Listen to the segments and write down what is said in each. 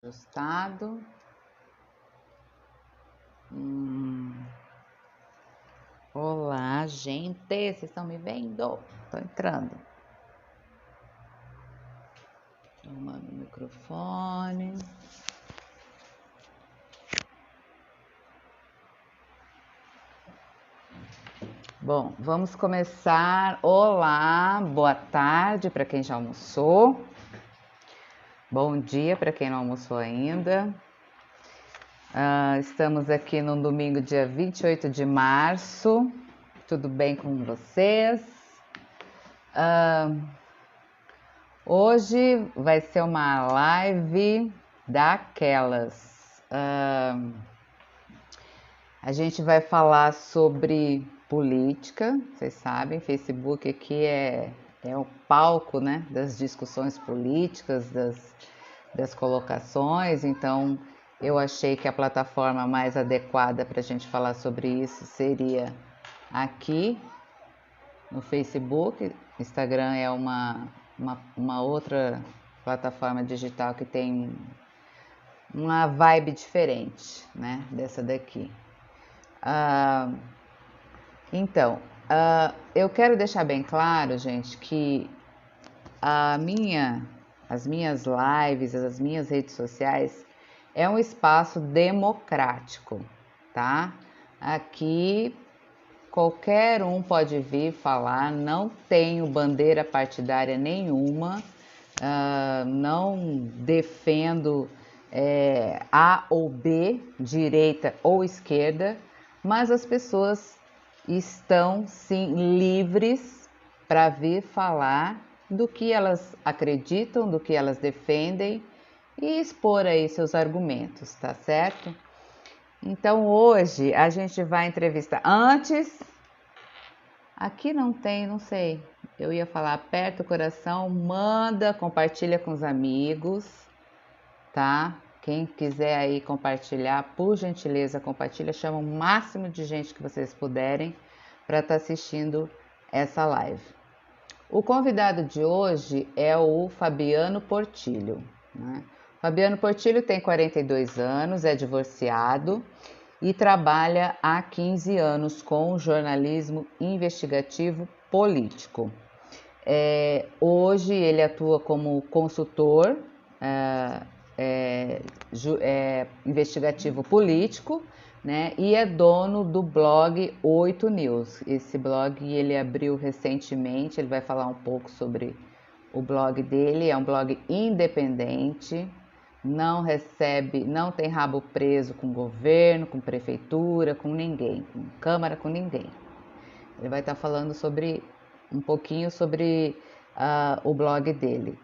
Ajustado. Olá, gente, vocês estão me vendo? Tô entrando. Arrumando o microfone. Bom, vamos começar. Olá, boa tarde para quem já almoçou. Bom dia para quem não almoçou ainda. Estamos aqui no domingo, dia 28 de março. Tudo bem com vocês? Hoje vai ser uma live daquelas. A gente vai falar sobre política, vocês sabem, Facebook aqui é o palco, né, das discussões políticas, das colocações, então eu achei que a plataforma mais adequada para a gente falar sobre isso seria aqui no Facebook. Instagram é uma outra plataforma digital que tem uma vibe diferente, né, dessa daqui. Então, eu quero deixar bem claro, gente, que as minhas lives, as minhas redes sociais é um espaço democrático, tá? Aqui qualquer um pode vir falar, não tenho bandeira partidária nenhuma, não defendo A ou B, direita ou esquerda, mas as pessoas estão sim livres para vir falar do que elas acreditam, do que elas defendem e expor aí seus argumentos, tá certo? Então hoje a gente vai entrevistar. Antes, aqui não tem, não sei. Eu ia falar, aperta o coração, manda, compartilha com os amigos, tá? Quem quiser aí compartilhar, por gentileza, compartilha, chama o máximo de gente que vocês puderem para estar assistindo essa live. O convidado de hoje é o Fabiano Portillo, né? Fabiano Portillo tem 42 anos, é divorciado e trabalha há 15 anos com jornalismo investigativo político. Hoje ele atua como consultor investigativo político, né? E é dono do blog 8 News. Esse blog ele abriu recentemente, ele vai falar um pouco sobre o blog dele, é um blog independente, não recebe, não tem rabo preso com governo, com prefeitura, com ninguém, com câmara, com ninguém. Ele vai estar falando um pouquinho sobre o blog dele.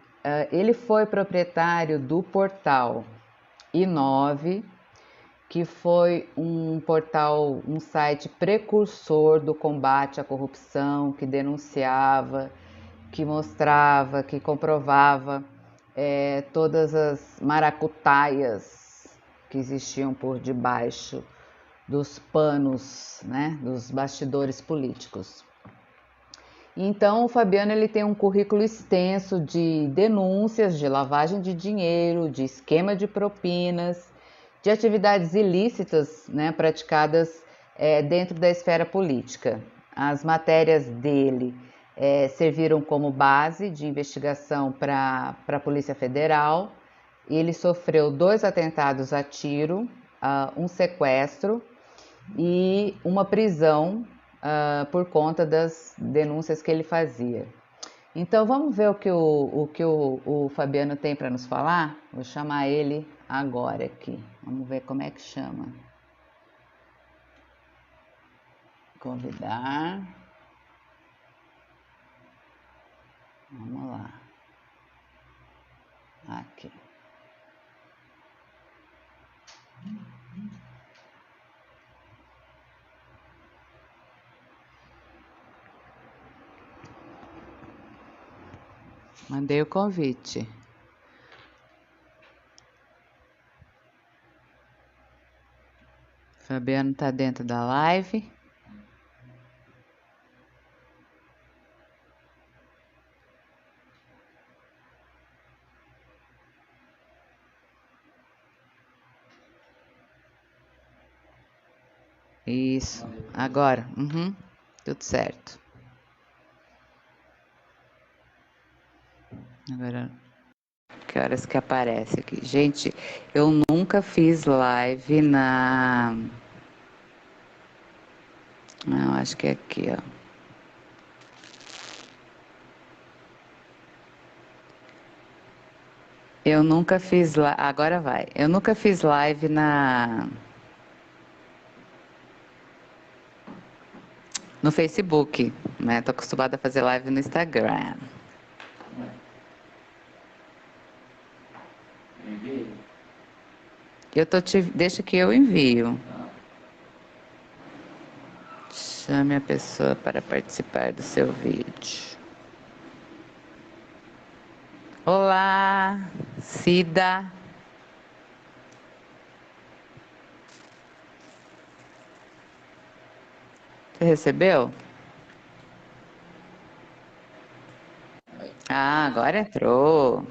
Ele foi proprietário do portal i9, que foi um portal, um site precursor do combate à corrupção, que denunciava, que mostrava, que comprovava todas as maracutaias que existiam por debaixo dos panos, né, dos bastidores políticos. Então, o Fabiano ele tem um currículo extenso de denúncias de lavagem de dinheiro, de esquema de propinas, de atividades ilícitas, né, praticadas dentro da esfera política. As matérias dele serviram como base de investigação para a Polícia Federal. Ele sofreu 2 atentados a tiro, um sequestro e uma prisão por conta das denúncias que ele fazia. Então vamos ver o que o Fabiano tem para nos falar? Vou chamar ele agora aqui. Vamos ver como é que chama. Convidar. Vamos lá. Aqui. Mandei o convite. Fabiano está dentro da live. Isso. Agora. Uhum. Tudo certo. Agora, que horas que aparece aqui? Gente, eu nunca fiz live na... Não, acho que é aqui, ó. Eu nunca fiz live... Agora vai. Eu nunca fiz live no Facebook, né? Tô acostumada a fazer live no Instagram. Deixa que eu envio. Chame a pessoa para participar do seu vídeo. Olá, Cida. Você recebeu? Ah, agora entrou.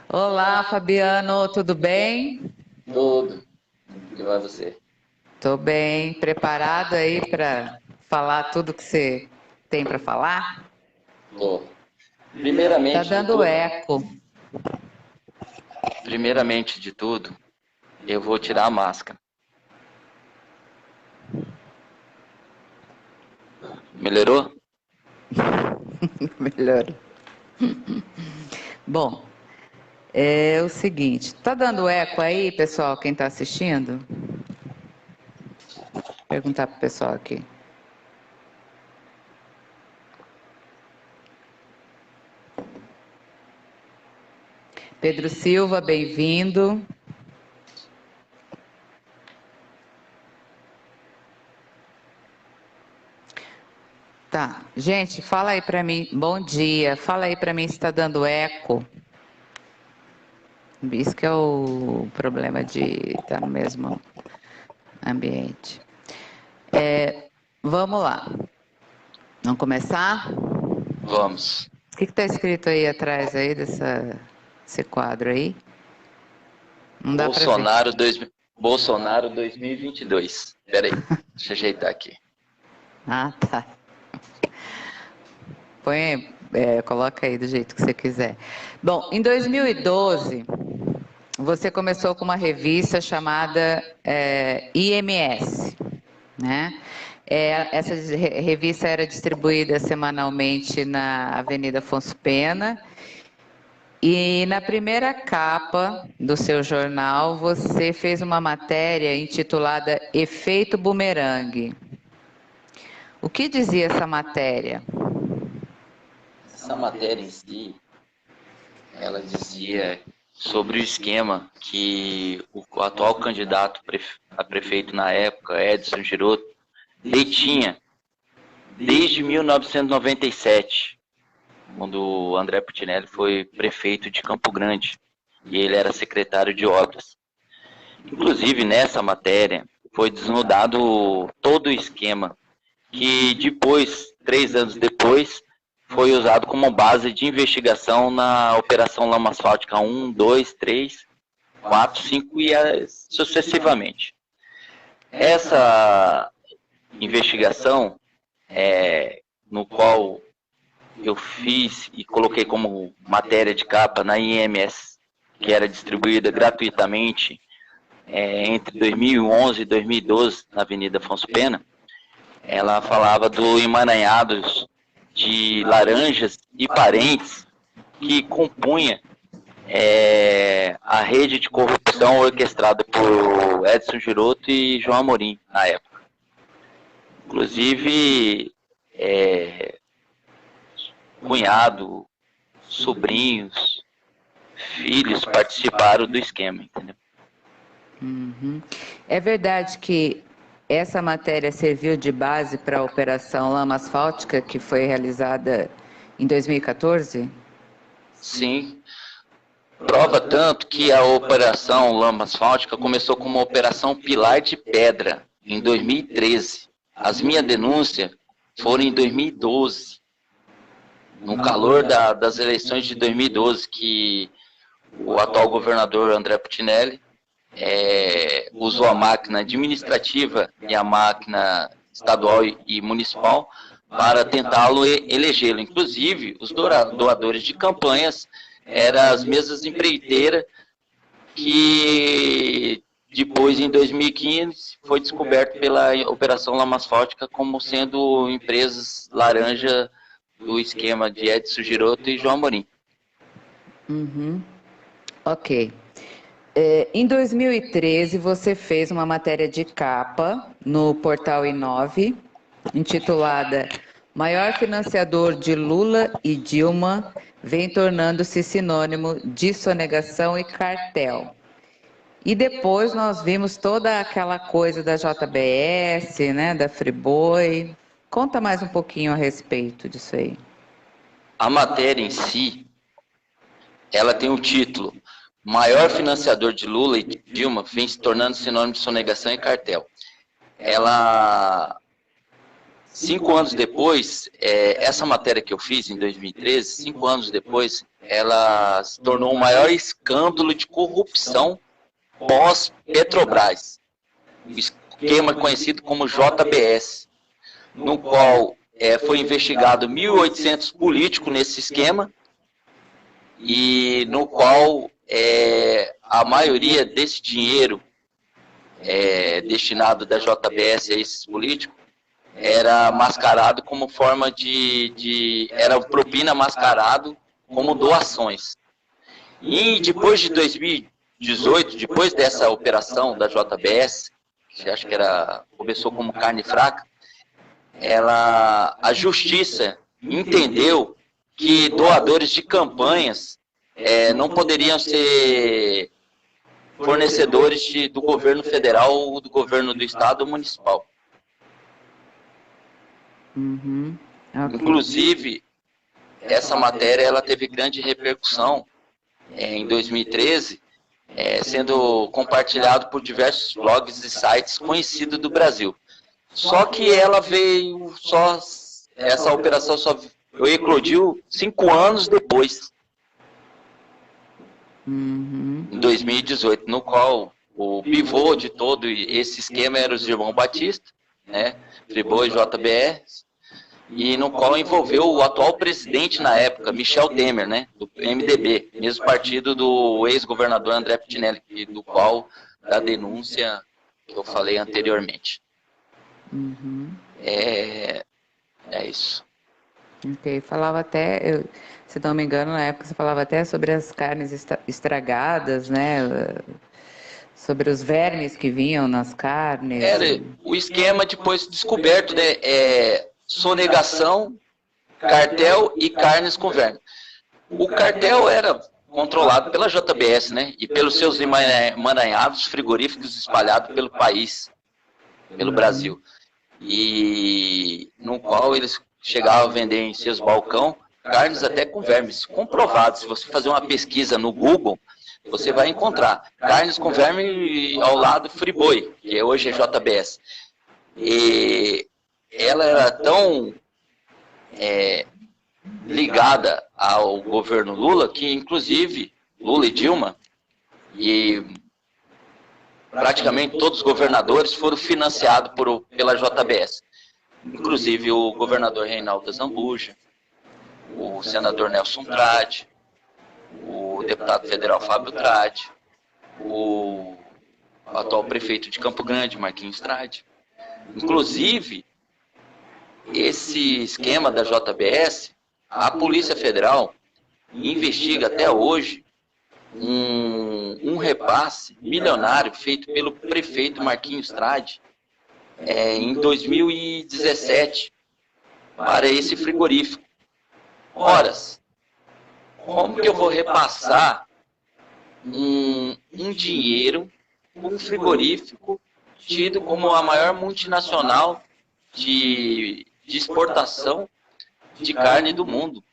Olá, Fabiano, tudo bem? Tudo. E vai você? Tô bem. Preparado aí para falar tudo que você tem para falar? Tô. Tá dando eco. Primeiramente de tudo, eu vou tirar a máscara. Melhorou? Melhor. Bom, é o seguinte, tá dando eco aí, pessoal, quem tá assistindo? Vou perguntar pro pessoal aqui. Pedro Silva, bem-vindo. Tá, gente, fala aí para mim. Bom dia. Fala aí para mim se está dando eco. Isso que é o problema de estar no mesmo ambiente. Vamos lá. Vamos começar? Vamos. O que está escrito aí atrás aí desse quadro aí? Não dá para ver. Bolsonaro 2022. Espera aí, deixa eu ajeitar aqui. Ah, tá. Põe, coloca aí do jeito que você quiser. Bom, em 2012, você começou com uma revista chamada IMS, né? Essa revista era distribuída semanalmente na Avenida Afonso Pena. E na primeira capa do seu jornal, você fez uma matéria intitulada Efeito Bumerangue. O que dizia essa matéria? Essa matéria em si, ela dizia sobre o esquema que o atual candidato a prefeito na época, Edson Giroto, detinha desde 1997, quando o André Putinelli foi prefeito de Campo Grande e ele era secretário de obras. Inclusive, nessa matéria, foi desnudado todo o esquema que depois, 3 anos depois, foi usado como base de investigação na Operação Lama Asfáltica 1, 2, 3, 4, 5 e sucessivamente. Essa investigação, no qual eu fiz e coloquei como matéria de capa na IMS, que era distribuída gratuitamente entre 2011 e 2012 na Avenida Afonso Pena, ela falava do emaranhado de laranjas e parentes que compunha a rede de corrupção orquestrada por Edson Giroto e João Amorim na época. Inclusive, cunhado, sobrinhos, filhos participaram do esquema, entendeu? Uhum. É verdade que essa matéria serviu de base para a Operação Lama Asfáltica, que foi realizada em 2014? Sim. Prova tanto que a Operação Lama Asfáltica começou como uma Operação Pilar de Pedra, em 2013. As minhas denúncias foram em 2012, no calor das eleições de 2012, que o atual governador André Putinelli usou a máquina administrativa e a máquina estadual e municipal para tentá-lo elegê-lo. Inclusive, os doadores de campanhas eram as mesmas empreiteiras que depois, em 2015, foi descoberto pela Operação Lama Asfáltica como sendo empresas laranja do esquema de Edson Giroto e João Amorim. Uhum. Ok. Em 2013, você fez uma matéria de capa no portal I9, intitulada Maior financiador de Lula e Dilma vem tornando-se sinônimo de sonegação e cartel. E depois nós vimos toda aquela coisa da JBS, né, da Friboi. Conta mais um pouquinho a respeito disso aí. A matéria em si, ela tem o título Maior financiador de Lula e Dilma vem se tornando sinônimo de sonegação e cartel. Ela, 5 anos depois, essa matéria que eu fiz em 2013, 5 anos depois, ela se tornou o maior escândalo de corrupção pós-Petrobras, o esquema conhecido como JBS, no qual foi investigado 1.800 políticos nesse esquema, e no qual a maioria desse dinheiro destinado da JBS a esses políticos era mascarado como forma era propina mascarado como doações. E depois de 2018, depois dessa operação da JBS, que acho que começou como carne fraca, a justiça entendeu que doadores de campanhas não poderiam ser fornecedores do governo federal ou do governo do estado ou municipal. Uhum. Okay. Inclusive, essa matéria ela teve grande repercussão em 2013, sendo compartilhado por diversos blogs e sites conhecidos do Brasil. Só que ela veio essa operação só eclodiu 5 anos depois, em 2018, no qual o pivô de todo esse esquema era os irmãos Batista, né, Friboi e JBS, e no qual envolveu o atual presidente na época, Michel Temer, né, do MDB, mesmo partido do ex-governador André Pitinelli, do qual da denúncia que eu falei anteriormente. Uhum. É isso. Ok, falava até, se não me engano, na época você falava até sobre as carnes estragadas, né? Sobre os vermes que vinham nas carnes. O esquema depois descoberto, né? Sonegação, cartel e carnes com verme. O cartel era controlado pela JBS, né? E pelos seus emaranhados frigoríficos espalhados pelo país, pelo Brasil. E no qual eles chegavam a vender em seus balcões carnes até com vermes, comprovado. Se você fazer uma pesquisa no Google, você vai encontrar carnes com verme ao lado Friboi, que hoje é JBS. E ela era tão ligada ao governo Lula que, inclusive, Lula e Dilma, e praticamente todos os governadores foram financiados pela JBS. Inclusive o governador Reinaldo Zambuja, o senador Nelson Trade, o deputado federal Fábio Trade, o atual prefeito de Campo Grande, Marquinhos Trade. Inclusive, esse esquema da JBS, a Polícia Federal investiga até hoje um repasse milionário feito pelo prefeito Marquinhos Trade em 2017 para esse frigorífico. Ora, como que eu vou repassar um dinheiro para um frigorífico tido como a maior multinacional de exportação de carne do mundo?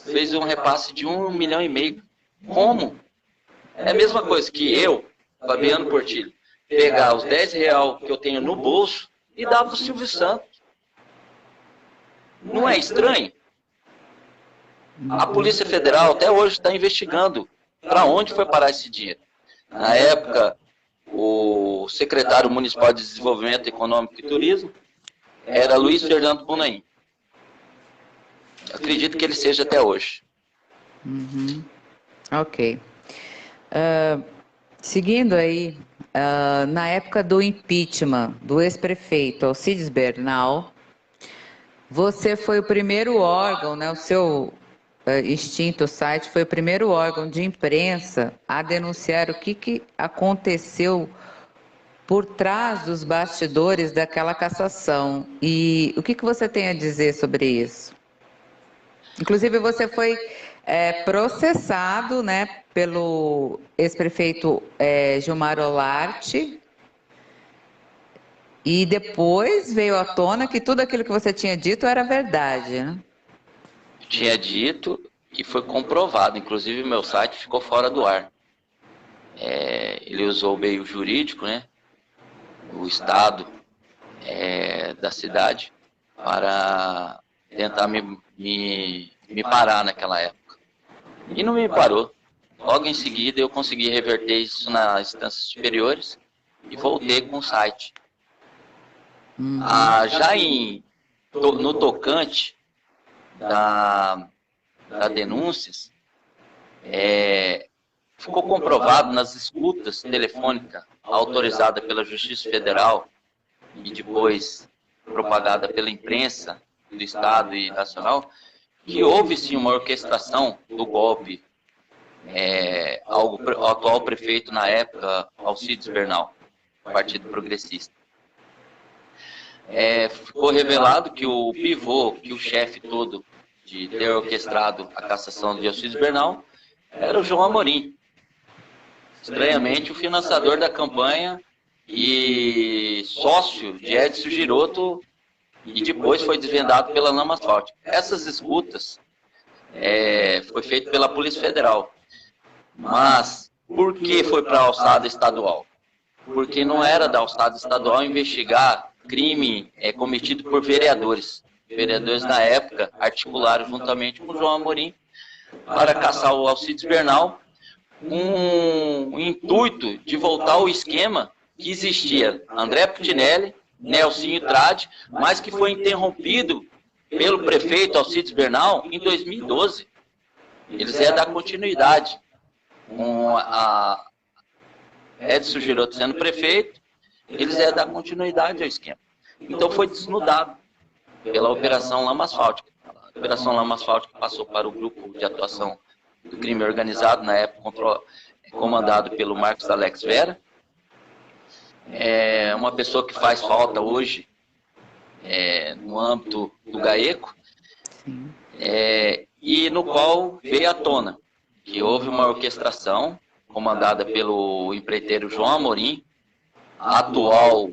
Fez um repasse de 1,5 milhão. Como? É a mesma coisa que eu, Fabiano Portillo, pegar os R$10 que eu tenho no bolso e dar para o Silvio Santos. Não é estranho? A Polícia Federal até hoje está investigando para onde foi parar esse dinheiro. Na época, o secretário municipal de Desenvolvimento Econômico e Turismo era Luiz Fernando Punaim. Acredito que ele seja até hoje. Uhum. Ok. Seguindo aí, na época do impeachment do ex-prefeito Alcides Bernal, você foi o primeiro órgão, né, o seu extinto site foi o primeiro órgão de imprensa a denunciar o que aconteceu por trás dos bastidores daquela cassação. E o que você tem a dizer sobre isso? Inclusive, você foi processado, né, pelo ex-prefeito Gilmar Olarte, e depois veio à tona que tudo aquilo que você tinha dito era verdade, né? Tinha dito e foi comprovado. Inclusive, meu site ficou fora do ar. Ele usou o meio jurídico, né, o Estado da cidade, para tentar me parar naquela época. E não me parou. Logo em seguida, eu consegui reverter isso nas instâncias superiores e voltei com o site. Já no tocante da denúncias, ficou comprovado nas escutas telefônicas autorizadas pela Justiça Federal e depois propagada pela imprensa do Estado e nacional, que houve sim uma orquestração do golpe ao atual prefeito na época, Alcides Bernal, Partido Progressista. Ficou revelado que o pivô, que o chefe todo de ter orquestrado a cassação de Alcides Bernal, era o João Amorim. Estranhamente, o financiador da campanha e sócio de Edson Giroto, e depois foi desvendado pela Lama Asfáltica. Essas escutas foi feito pela Polícia Federal. Mas por que foi para a alçada estadual? Porque não era da alçada estadual investigar crime cometido por vereadores. Vereadores na época articularam juntamente com o João Amorim para caçar o Alcides Bernal, com o intuito de voltar ao esquema que existia. André Putinelli, Nelsinho Trade, mas que foi interrompido pelo prefeito Alcides Bernal em 2012. Eles iam dar continuidade com a Edson Giroto sendo prefeito, eles iam dar continuidade ao esquema. Então foi desnudado pela Operação Lama Asfáltica. A Operação Lama Asfáltica passou para o grupo de atuação do crime organizado, na época comandado pelo Marcos Alex Vera. Uma pessoa que faz falta hoje no âmbito do GAECO, e no qual veio à tona que houve uma orquestração comandada pelo empreiteiro João Amorim, atual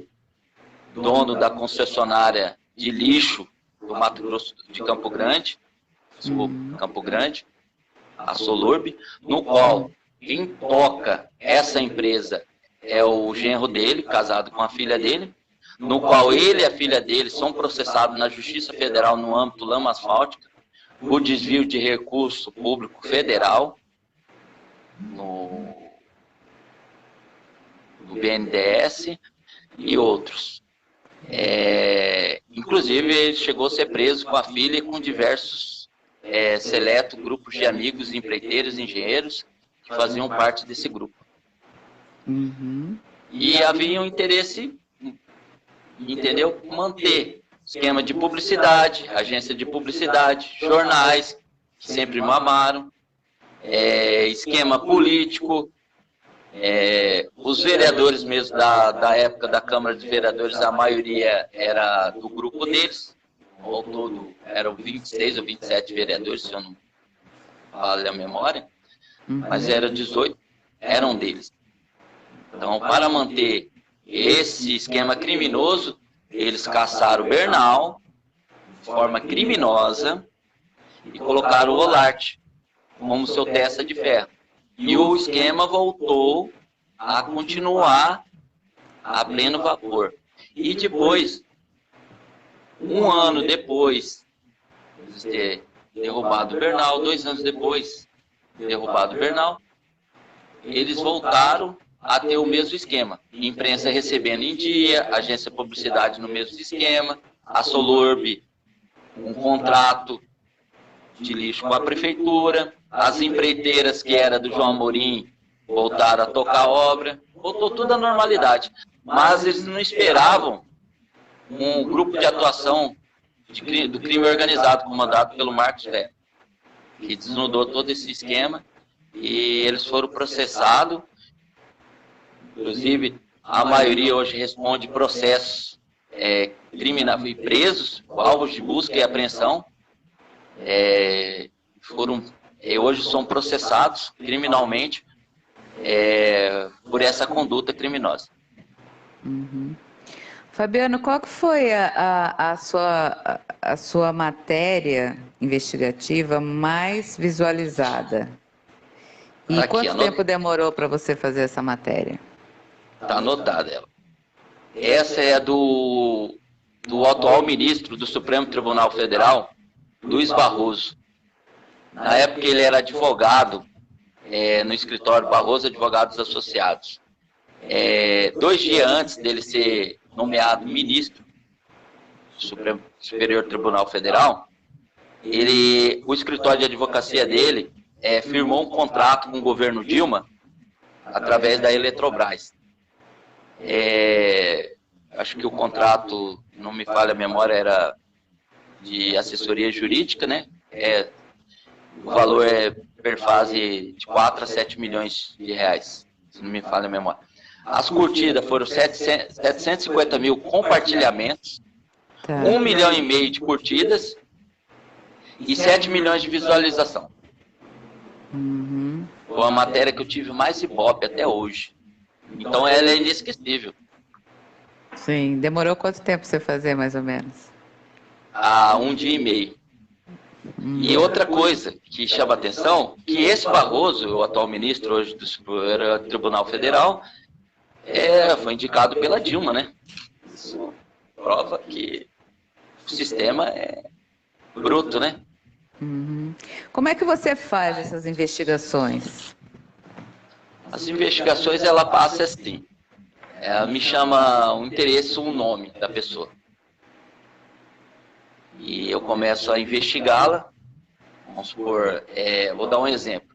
dono da concessionária de lixo do Mato Grosso de Campo Grande, a Solurb, no qual quem toca essa empresa é o genro dele, casado com a filha dele, no qual ele e a filha dele são processados na Justiça Federal no âmbito Lama Asfáltica, por desvio de recurso público federal, no BNDES e outros. Inclusive, ele chegou a ser preso com a filha e com diversos seleto grupos de amigos, empreiteiros, engenheiros, que faziam parte desse grupo. Uhum. E havia um interesse, entendeu? Manter esquema de publicidade, agência de publicidade, jornais, que sempre mamaram, esquema político, os vereadores mesmo da época da Câmara de Vereadores, a maioria era do grupo deles, ao todo eram 26 ou 27 vereadores, se eu não falho a memória, mas eram 18, eram deles. Então, para manter esse esquema criminoso, eles caçaram o Bernal de forma criminosa e colocaram o Olarte como seu testa de ferro. E o esquema voltou a continuar a pleno vapor. E depois, um ano depois de ter derrubado o Bernal, 2 anos depois de derrubado o Bernal, eles voltaram a ter o mesmo esquema. Imprensa recebendo em dia, agência de publicidade no mesmo esquema, a Solurb, um contrato de lixo com a prefeitura, as empreiteiras que era do João Amorim voltaram a tocar a obra, voltou tudo à normalidade. Mas eles não esperavam um grupo de atuação do crime organizado comandado pelo Marcos Weber, que desnudou todo esse esquema e eles foram processados. Inclusive, a maioria hoje responde processos criminais e presos, alvos de busca e apreensão. Hoje são processados criminalmente por essa conduta criminosa. Uhum. Fabiano, qual que foi a sua matéria investigativa mais visualizada? E Aqui, quanto tempo demorou para você fazer essa matéria? Está anotada ela. Essa é do atual ministro do Supremo Tribunal Federal, Luiz Barroso. Na época ele era advogado no escritório Barroso Advogados Associados. 2 dias antes dele ser nomeado ministro do Supremo Superior Tribunal Federal, o escritório de advocacia dele firmou um contrato com o governo Dilma através da Eletrobras. Acho que o contrato, não me falha a memória, era de assessoria jurídica, né? O valor per fase de 4 a 7 milhões de reais, se não me falha a memória. As curtidas foram 750 mil compartilhamentos, 1,5 milhão de curtidas e 7 milhões de visualização. Uhum. Foi uma matéria que eu tive mais ibope até hoje. Então ela é inesquecível. Sim, demorou quanto tempo você fazer, mais ou menos? 1 dia e meio. E outra coisa que chama atenção, que esse Barroso, o atual ministro hoje do Superior Tribunal Federal, foi indicado pela Dilma, né? Isso prova que o sistema é bruto, né? Uhum. Como é que você faz essas investigações? As investigações, ela passa assim. Ela me chama um interesse, um nome da pessoa. E eu começo a investigá-la. Vamos supor, vou dar um exemplo.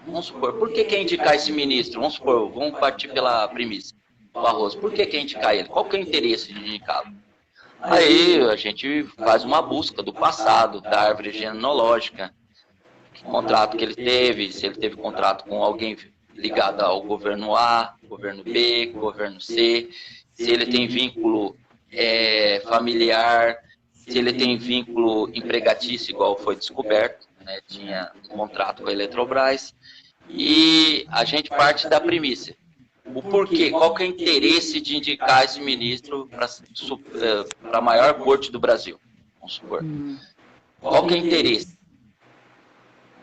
Vamos supor, por que quer indicar esse ministro? Vamos supor, vamos partir pela premissa. Barroso, por que quer indicar ele? Qual que é o interesse de indicá-lo? Aí a gente faz uma busca do passado, da árvore genealógica, que contrato que ele teve, se ele teve contrato com alguém ligado ao governo A, governo B, governo C, se ele tem vínculo familiar, se ele tem vínculo empregatício, igual foi descoberto, né? Tinha um contrato com a Eletrobras, e a gente parte da premissa. O porquê, qual que é o interesse de indicar esse ministro para a maior corte do Brasil? Vamos supor. Qual que é o interesse?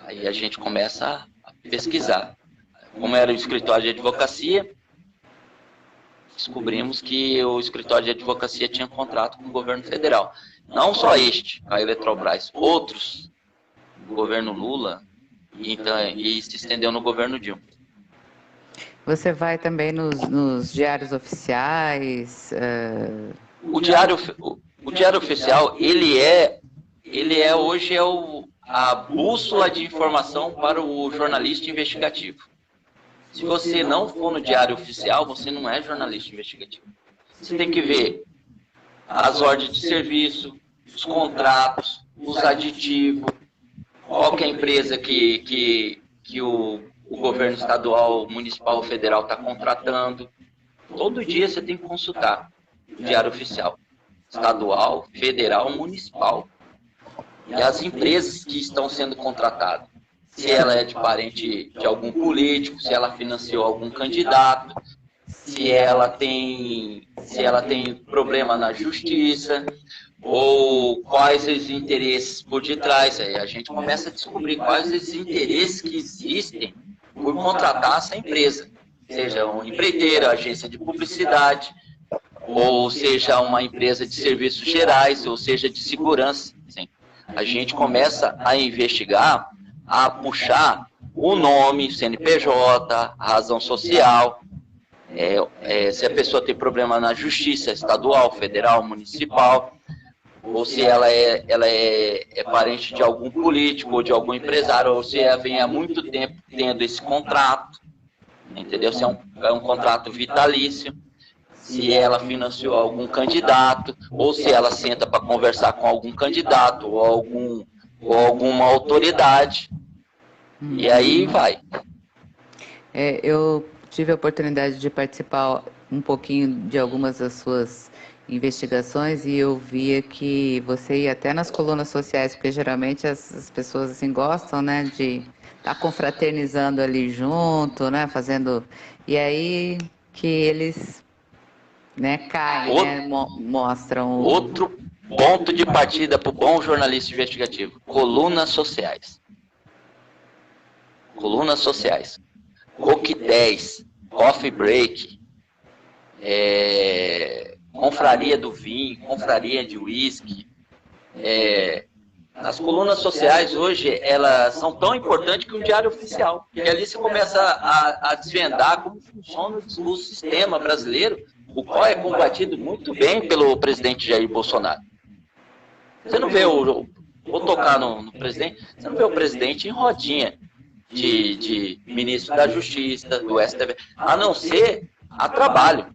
Aí a gente começa a pesquisar. Como era o escritório de advocacia, descobrimos que o escritório de advocacia tinha contrato com o governo federal. Não só este, a Eletrobras, outros, o governo Lula, e se estendeu no governo Dilma. Você vai também nos diários oficiais? O diário oficial, ele hoje a bússola de informação para o jornalista investigativo. Se você não for no diário oficial, você não é jornalista investigativo. Você tem que ver as ordens de serviço, os contratos, os aditivos, qual que é a empresa que o governo estadual, municipal, federal está contratando. Todo dia você tem que consultar o diário oficial, estadual, federal, municipal. E as empresas que estão sendo contratadas. Se ela é de parente de algum político, se ela financiou algum candidato, se ela tem problema na justiça, ou quais os interesses por detrás. Aí a gente começa a descobrir quais os interesses que existem por contratar essa empresa, seja uma empreiteira, agência de publicidade, ou seja uma empresa de serviços gerais, ou seja de segurança. Sim. A gente começa a investigar, a puxar o nome, CNPJ, razão social, se a pessoa tem problema na justiça estadual, federal, municipal, ou se ela é parente de algum político ou de algum empresário, ou se ela vem há muito tempo tendo esse contrato, entendeu? Se é um contrato vitalício, se ela financiou algum candidato, ou se ela senta para conversar com algum candidato ou alguma autoridade, e aí vai. Eu tive a oportunidade de participar um pouquinho de algumas das suas investigações e eu via que você ia até nas colunas sociais, porque geralmente as pessoas assim gostam, né, de estar confraternizando ali junto, né, fazendo... E aí que eles, né, caem, né, mostram... Outro ponto de partida para o bom jornalista investigativo: colunas sociais. Colunas sociais. Coquetéis, coffee break, confraria do vinho, confraria de uísque. As colunas sociais hoje, elas são tão importantes que um diário oficial. Porque ali você começa a desvendar como funciona o sistema brasileiro, o qual é combatido muito bem pelo presidente Jair Bolsonaro. Você não vê vou tocar no presidente, você não vê o presidente em rodinha de ministro da Justiça, do STF, a não ser a trabalho.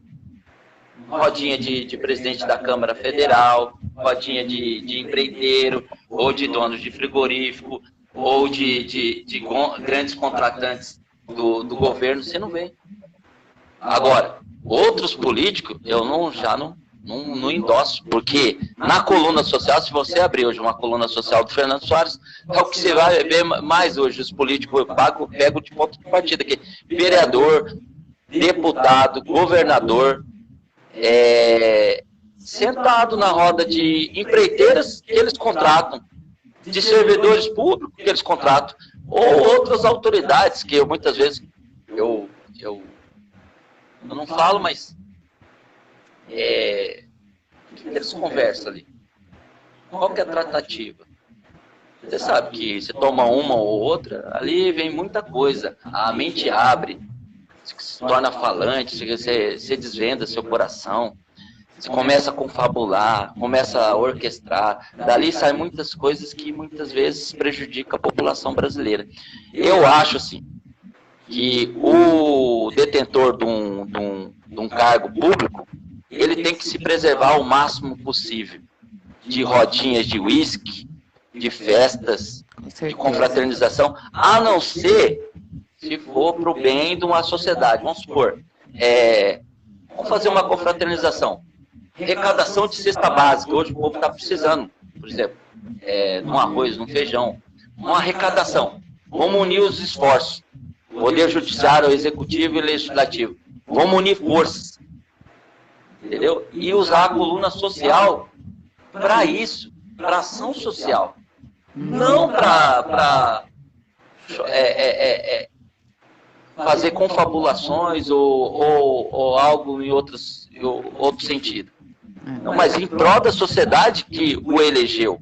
Rodinha de presidente da Câmara Federal, rodinha de empreiteiro, ou de donos de frigorífico, ou de grandes contratantes do governo, você não vê. Agora, outros políticos, eu não endosso, porque na coluna social, se você abrir hoje uma coluna social do Fernando Soares, é o que você vai ver mais hoje, os políticos pegam de ponto de partida aqui: vereador, deputado, governador, sentado na roda de empreiteiras que eles contratam, de servidores públicos que eles contratam, ou outras autoridades que muitas vezes eu não falo, mas eles conversam ali. Qual que é a tratativa? Você sabe que você toma uma ou outra, ali vem muita coisa. A mente abre, se torna falante, você desvenda seu coração, você começa a confabular, começa a orquestrar. Dali saem muitas coisas que muitas vezes prejudicam a população brasileira. Eu acho assim, que o detentor de um cargo público, ele tem que se preservar o máximo possível de rodinhas de uísque, de festas, de confraternização, a não ser se for para o bem de uma sociedade. Vamos supor, vamos fazer uma confraternização, arrecadação de cesta básica. Hoje o povo está precisando, por exemplo, num arroz, num feijão, uma arrecadação. Vamos unir os esforços, Poder Judiciário, Executivo e Legislativo. Vamos unir forças, entendeu? E usar a coluna social para isso, para ação social. Não para fazer confabulações ou algo em outro sentido. Não, mas em prol da sociedade que o elegeu,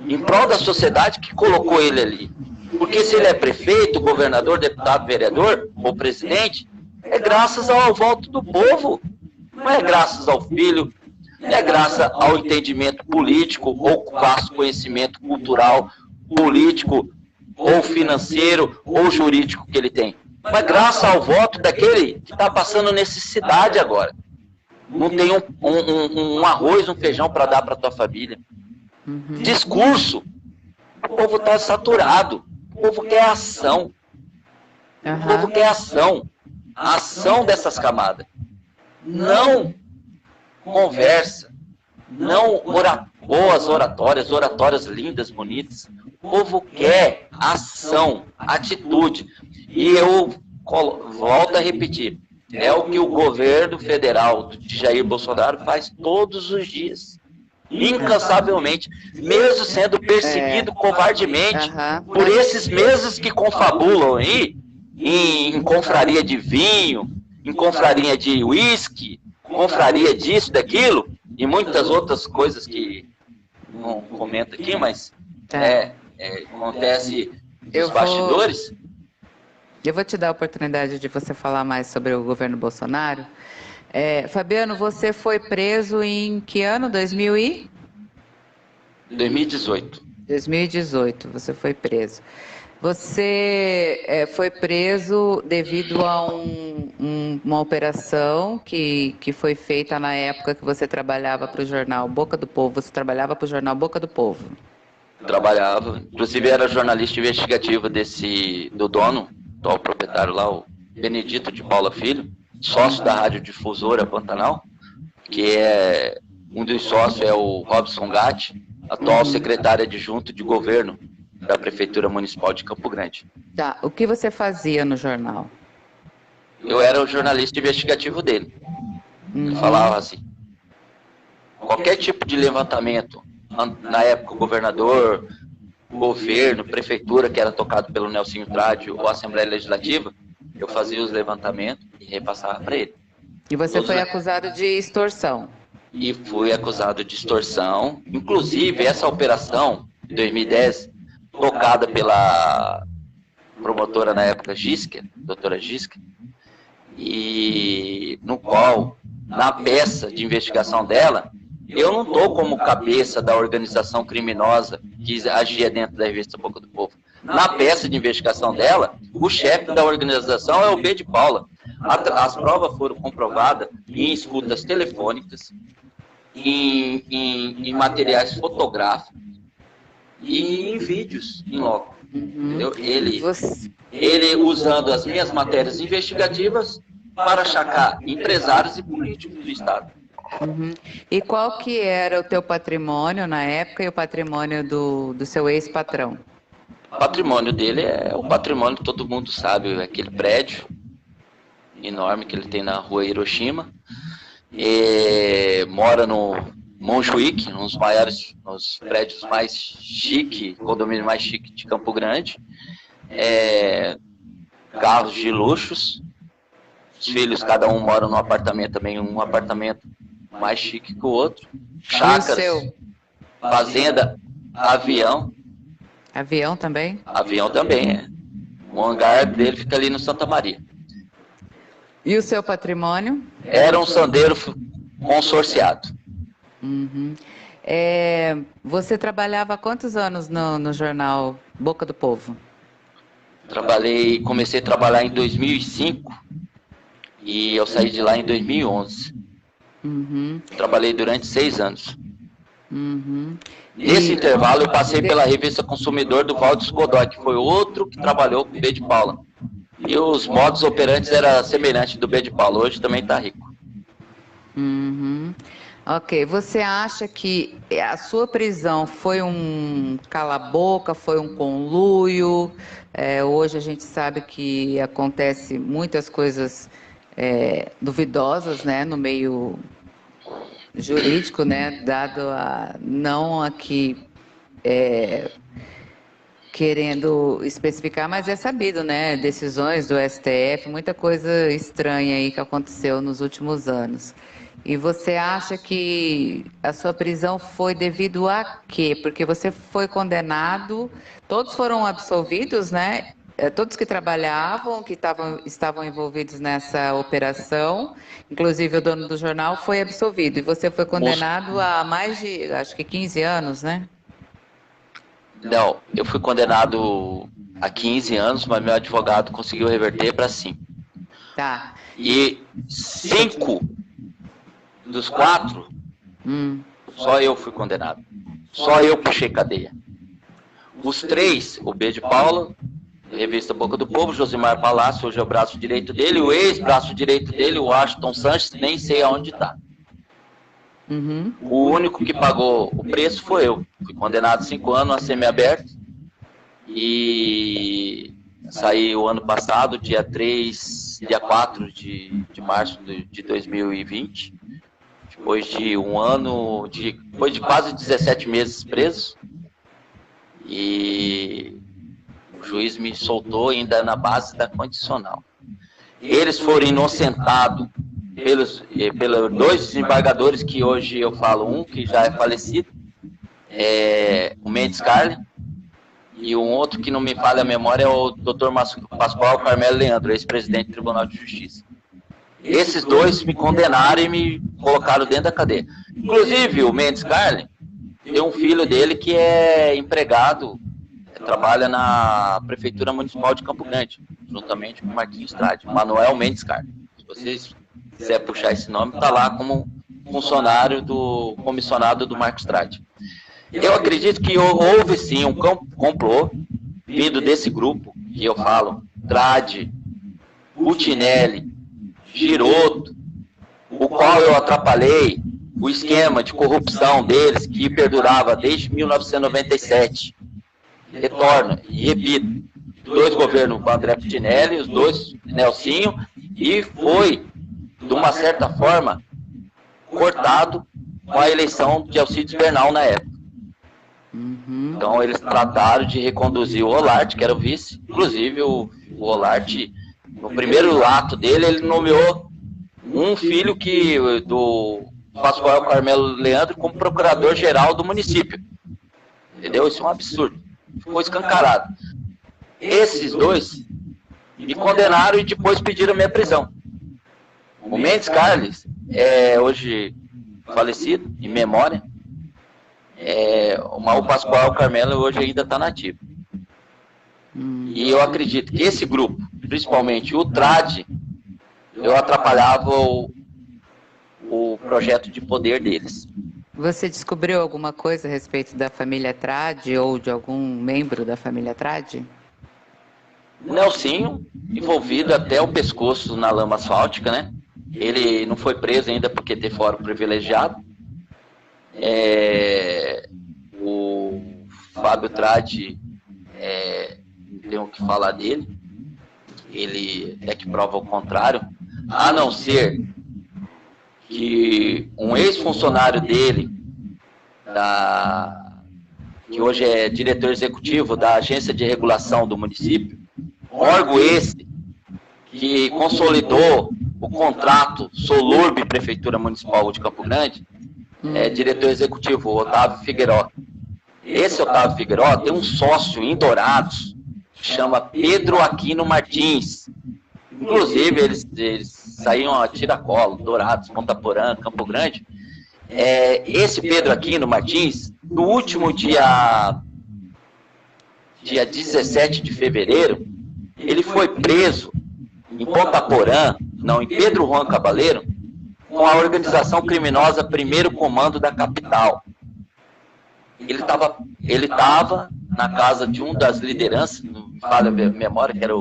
em prol da sociedade que colocou ele ali. Porque se ele é prefeito, governador, deputado, vereador ou presidente, é graças ao voto do povo. Não é graças ao filho, não é graças ao entendimento político ou vasto conhecimento cultural, político ou financeiro ou jurídico que ele tem. Mas graças ao voto daquele que está passando necessidade agora. Não tem um arroz, um feijão para dar para a tua família. Discurso. O povo está saturado. O povo quer ação. O povo quer ação. A ação dessas camadas. Não conversa. Não boas oratórias lindas, bonitas. O povo quer ação, atitude. E eu volto a repetir. É o que o governo federal de Jair Bolsonaro faz todos os dias. Incansavelmente, mesmo sendo perseguido covardemente por esses mesmos que confabulam aí em confraria de vinho, em confraria de uísque, confraria disso, daquilo, e muitas outras coisas que não comento aqui, mas acontece nos bastidores. Eu vou te dar a oportunidade de você falar mais sobre o governo Bolsonaro. Fabiano, você foi preso em que ano? 2018. 2018, você foi preso. Você foi preso devido a uma operação que foi feita na época que você trabalhava para o jornal Boca do Povo. Você trabalhava para o jornal Boca do Povo. Trabalhava, inclusive era jornalista investigativo do dono, do proprietário lá, o Benedito de Paula Filho, sócio da radiodifusora Pantanal, que é um dos sócios é o Robson Gatti, atual secretário adjunto de governo da Prefeitura Municipal de Campo Grande. Tá, o que você fazia no jornal? Eu era o jornalista investigativo dele. Eu falava assim, qualquer tipo de levantamento, na época o governador, governo, prefeitura, que era tocado pelo Nelsinho Trádio, ou Assembleia Legislativa, eu fazia os levantamentos e repassava para ele. E você foi acusado de extorsão? E fui acusado de extorsão. Inclusive, essa operação, de 2010, tocada pela promotora na época, Gisker, doutora Gisker, e no qual, na peça de investigação dela, eu não estou como cabeça da organização criminosa que agia dentro da revista Boca do Povo. Na peça de investigação dela, o chefe da organização é o B de Paula. As provas foram comprovadas em escutas telefônicas, em materiais fotográficos e em vídeos em loco. Ele usando as minhas matérias investigativas para achacar empresários e políticos do Estado. E qual que era o teu patrimônio na época e o patrimônio do seu ex-patrão? O patrimônio dele é o patrimônio que todo mundo sabe, aquele prédio enorme que ele tem na rua Hiroshima. Mora no Montjuic, nos prédios mais chique, condomínio mais chique de Campo Grande. Carros de luxos. Os filhos, cada um mora num apartamento também, um apartamento mais chique que o outro. Chácaras, fazenda, avião. Avião também? Avião também, O hangar dele fica ali no Santa Maria. E o seu patrimônio? Era um Sandero consorciado. Você trabalhava há quantos anos no jornal Boca do Povo? Comecei a trabalhar em 2005 e eu saí de lá em 2011. Trabalhei durante 6 anos. Nesse intervalo eu passei pela revista Consumidor do Valdes Godoy, que foi outro que trabalhou com o B de Paula. E os modos operantes eram semelhantes do B de Paula. Hoje também está rico. Ok, você acha que a sua prisão foi um cala-boca, foi um conluio? Hoje a gente sabe que acontece muitas coisas duvidosas, né, no meio jurídico, né, dado a não aqui querendo especificar, mas é sabido, né, decisões do STF, muita coisa estranha aí que aconteceu nos últimos anos. E você acha que a sua prisão foi devido a quê? Porque você foi condenado, todos foram absolvidos, né? Todos que trabalhavam, que estavam envolvidos nessa operação, inclusive o dono do jornal, foi absolvido. E você foi condenado a mais de, acho que 15 anos, né? Não, eu fui condenado a 15 anos, mas meu advogado conseguiu reverter para 5. Tá. E 5 dos 4, só eu fui condenado. Só eu puxei cadeia. Os 3, o B de Paula, revista Boca do Povo, Josimar Palácio, hoje é o braço direito dele, o ex-braço direito dele, o Washington Sanches, nem sei aonde está. O único que pagou o preço foi eu. Fui condenado a 5 anos a semiaberto e saí o ano passado, dia 4 de março de 2020. Depois de depois de quase 17 meses preso, e o juiz me soltou ainda na base da condicional. Eles foram inocentados pelos 2 desembargadores, que hoje eu falo, um que já é falecido, o Mendes Carli, e um outro que não me falha a memória é o Dr. Pascoal Carmelo Leandro, ex-presidente do Tribunal de Justiça. Esses dois me condenaram e me colocaram dentro da cadeia. Inclusive, o Mendes Carli tem um filho dele que é empregado, trabalha na Prefeitura Municipal de Campo Grande, juntamente com o Marquinhos Trade, Manuel Mendes Carli. Se vocês quiserem puxar esse nome, está lá como funcionário do comissionado do Marcos Trade. Eu acredito que houve sim um complô vindo desse grupo, que eu falo, Trade, Putinelli, Giroto, o qual eu atrapalhei o esquema de corrupção deles, que perdurava desde 1997. Retorno e repito, 2 governos com André Putinelli, os 2 Nelsinho, e foi, de uma certa forma, cortado com a eleição de Alcides Bernal na época. Então eles trataram de reconduzir o Olarte, que era o vice. Inclusive o Olarte, no primeiro ato dele, ele nomeou um filho do Pascoal Carmelo Leandro como procurador-geral do município. Entendeu? Isso é um absurdo. Ficou escancarado. Esses 2 me condenaram e depois pediram minha prisão. O Mendes Carles é hoje falecido, em memória. O Pascoal Carmelo hoje ainda está nativo. E eu acredito que esse grupo, principalmente o Trade, eu atrapalhava o projeto de poder deles. Você descobriu alguma coisa a respeito da família Trade ou de algum membro da família Trade? Nelsinho, envolvido até o pescoço na lama asfáltica, né? Ele não foi preso ainda porque teve fórum privilegiado. O Fábio Trade, não tenho o que falar dele. Ele é que prova o contrário. A não ser que um ex-funcionário dele, que hoje é diretor executivo da Agência de Regulação do município, órgão esse que consolidou o contrato Solurb Prefeitura Municipal de Campo Grande, diretor executivo, Otávio Figueiró. Esse Otávio Figueiró tem um sócio em Dourados, que chama Pedro Aquino Martins. Inclusive, eles saíam a tiracolo, Dourados, Ponta Porã, Campo Grande. Esse Pedro Aquino Martins, no último dia 17 de fevereiro, ele foi preso em Ponta Porã, em Pedro Juan Cabaleiro, com a organização criminosa Primeiro Comando da capital. Ele estava na casa de um das lideranças, não me falha a memória, que era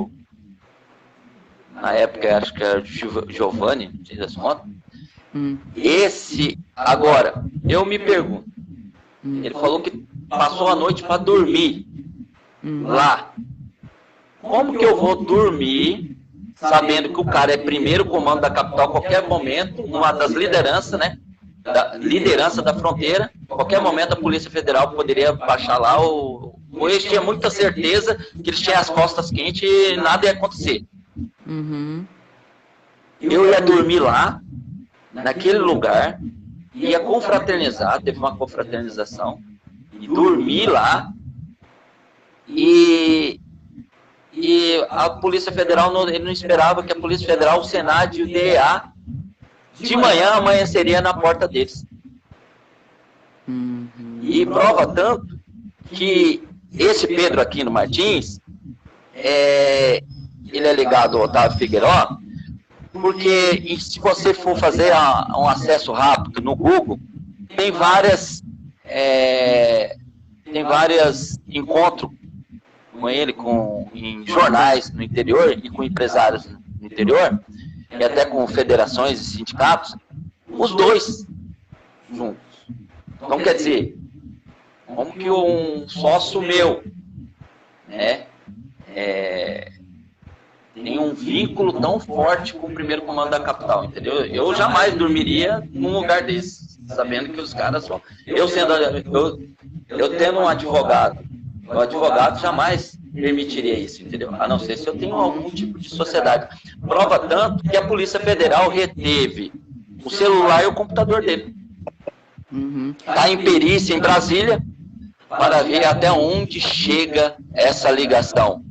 na época, acho que era Giovanni, não sei das contas. Agora, eu me pergunto, ele falou que passou a noite para dormir lá. Como que eu vou dormir sabendo que o cara é primeiro comando da capital a qualquer momento, uma das lideranças, né? Da liderança da fronteira, a qualquer momento a Polícia Federal poderia baixar lá, ou eles tinham muita certeza que eles tinham as costas quentes e nada ia acontecer. Eu ia dormir lá, naquele lugar, ia confraternizar, teve uma confraternização, e dormi lá, e a Polícia Federal, ele não esperava que a Polícia Federal, o Senado e o DEA, de manhã amanheceria na porta deles. E prova tanto que esse Pedro Aquino Martins, ele é ligado ao Otávio Figueiró, porque se você for fazer um acesso rápido no Google, tem várias encontros com ele em jornais no interior e com empresários no interior, e até com federações e sindicatos, os dois juntos. Então, quer dizer, como que um sócio meu, né, tem um vínculo tão forte com o primeiro comando da capital, entendeu? Eu jamais dormiria num lugar desse, sabendo que os caras são... Eu tendo um advogado, o advogado jamais permitiria isso, entendeu? A não ser se eu tenho algum tipo de sociedade. Prova tanto que a Polícia Federal reteve o celular e o computador dele. Está em perícia em Brasília. para ver até onde chega essa ligação.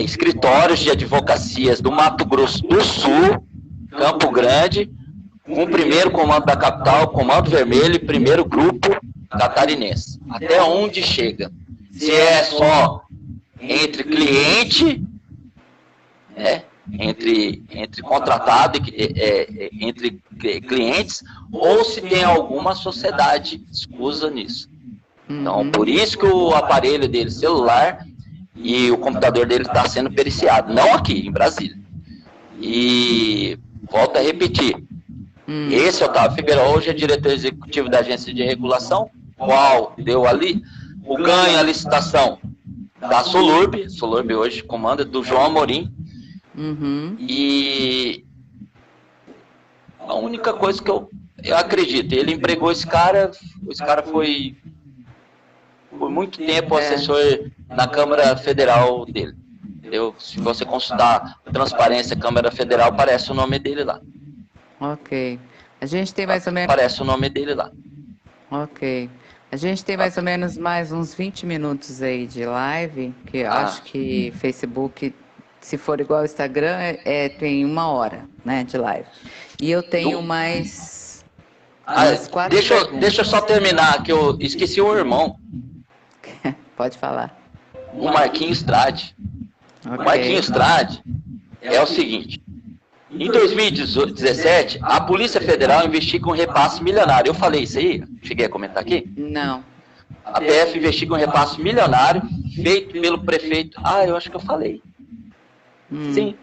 Escritórios de advocacias do Mato Grosso do Sul, Campo Grande, com o primeiro comando da capital, Comando Vermelho, e primeiro grupo catarinense. Até onde chega? Se é só entre cliente, entre contratado, entre clientes, ou se tem alguma sociedade escusa nisso. Então, por isso que o aparelho dele, celular, e o computador dele está sendo periciado, não aqui, em Brasília. E volto a repetir, esse Otávio Figueiredo hoje é diretor executivo da Agência de Regulação, qual deu ali o ganho, a licitação da Solurb hoje comanda do João Amorim. E a única coisa que eu acredito, ele empregou esse cara foi por muito tempo assessor na Câmara Federal dele. Entendeu? Se você consultar Transparência Câmara Federal, aparece o nome dele lá. Ok. A gente tem mais ou menos... Aparece o nome dele lá. Ok. A gente tem mais ou menos mais uns 20 minutos aí de live, que eu acho que Facebook, se for igual ao Instagram, tem 1 hora, né, de live. E eu tenho mais 4 deixa eu só terminar, que eu esqueci o irmão. Pode falar. O Marquinhos Strade. Okay. O Marquinhos Strade é o seguinte. Em 2017, a Polícia Federal investiga um repasse milionário. Eu falei isso aí? Cheguei a comentar aqui? Não. A PF investiga um repasse milionário feito pelo prefeito... eu acho que eu falei. Sim.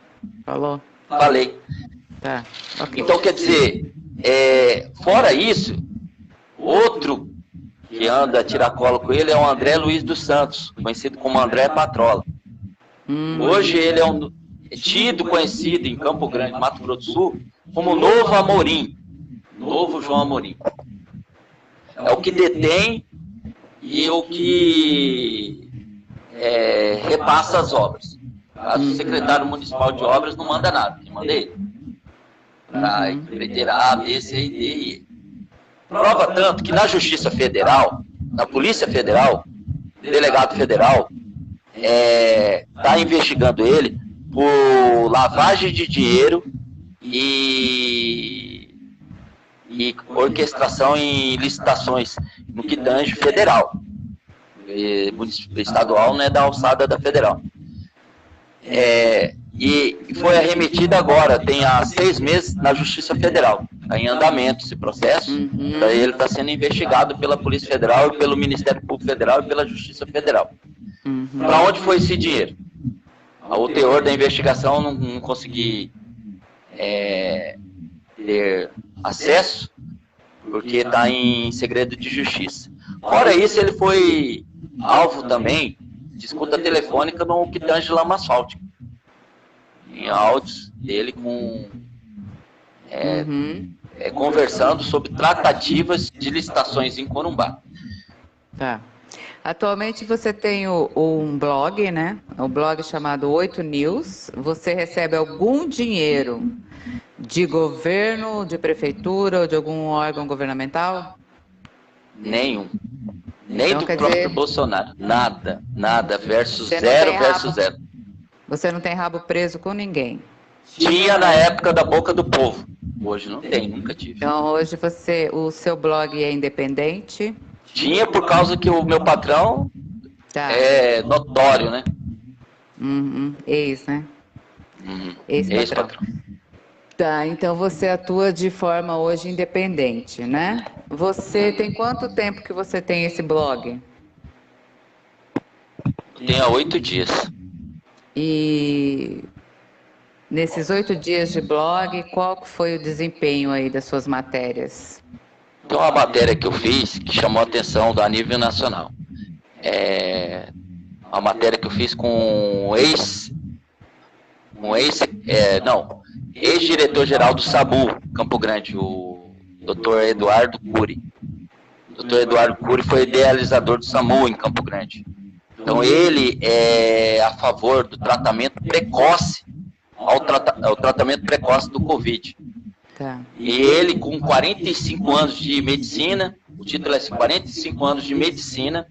Falou? Falei. Tá. Okay. Então, quer dizer, fora isso, outro que anda a tirar cola com ele é o André Luiz dos Santos, conhecido como André Patrola. Hoje ele é tido, conhecido em Campo Grande, Mato Grosso do Sul, como Novo Amorim, Novo João Amorim. É o que detém e o que repassa as obras. O secretário municipal de obras não manda nada, quem manda ele. Para empreiterar, B, C, D e E. Prova tanto que na Justiça Federal, na Polícia Federal, o delegado federal está investigando ele por lavagem de dinheiro e orquestração em licitações no que tange federal. Estadual não é da alçada da federal. E foi arremetida agora, tem há 6 meses na Justiça Federal. Está em andamento esse processo. Ele está sendo investigado pela Polícia Federal, e pelo Ministério Público Federal e pela Justiça Federal. Para onde foi esse dinheiro? O teor da investigação não consegui ter acesso, porque está em segredo de justiça. Fora isso, ele foi alvo também de escuta telefônica no que tange lama asfáltica. Em áudios dele conversando sobre tratativas de licitações em Corumbá. Tá. Atualmente você tem um blog, né? Um blog chamado 8 News. Você recebe algum dinheiro de governo, de prefeitura ou de algum órgão governamental? Nenhum. Nem então, do próprio Bolsonaro. Nada. Zero. Você não tem rabo preso com ninguém? Tinha na época da Boca do Povo. Hoje não tem, nunca tive. Então hoje o seu blog é independente? Tinha por causa que o meu patrão é notório, né? Ex, né? Ex-patrão. Tá, então você atua de forma hoje independente, né? Você tem quanto tempo que você tem esse blog? Tem há 8 dias. E nesses 8 dias de blog, qual foi o desempenho aí das suas matérias? Tem uma matéria que eu fiz que chamou a atenção a nível nacional. Uma matéria que eu fiz com ex-diretor-geral do SAMU, Campo Grande, o Dr. Eduardo Cury. O Dr. Eduardo Cury foi idealizador do SAMU em Campo Grande. Então ele é a favor do tratamento precoce, ao tratamento precoce do Covid. Tá. E ele, com 45 anos de medicina, O título é assim, 45 anos de medicina.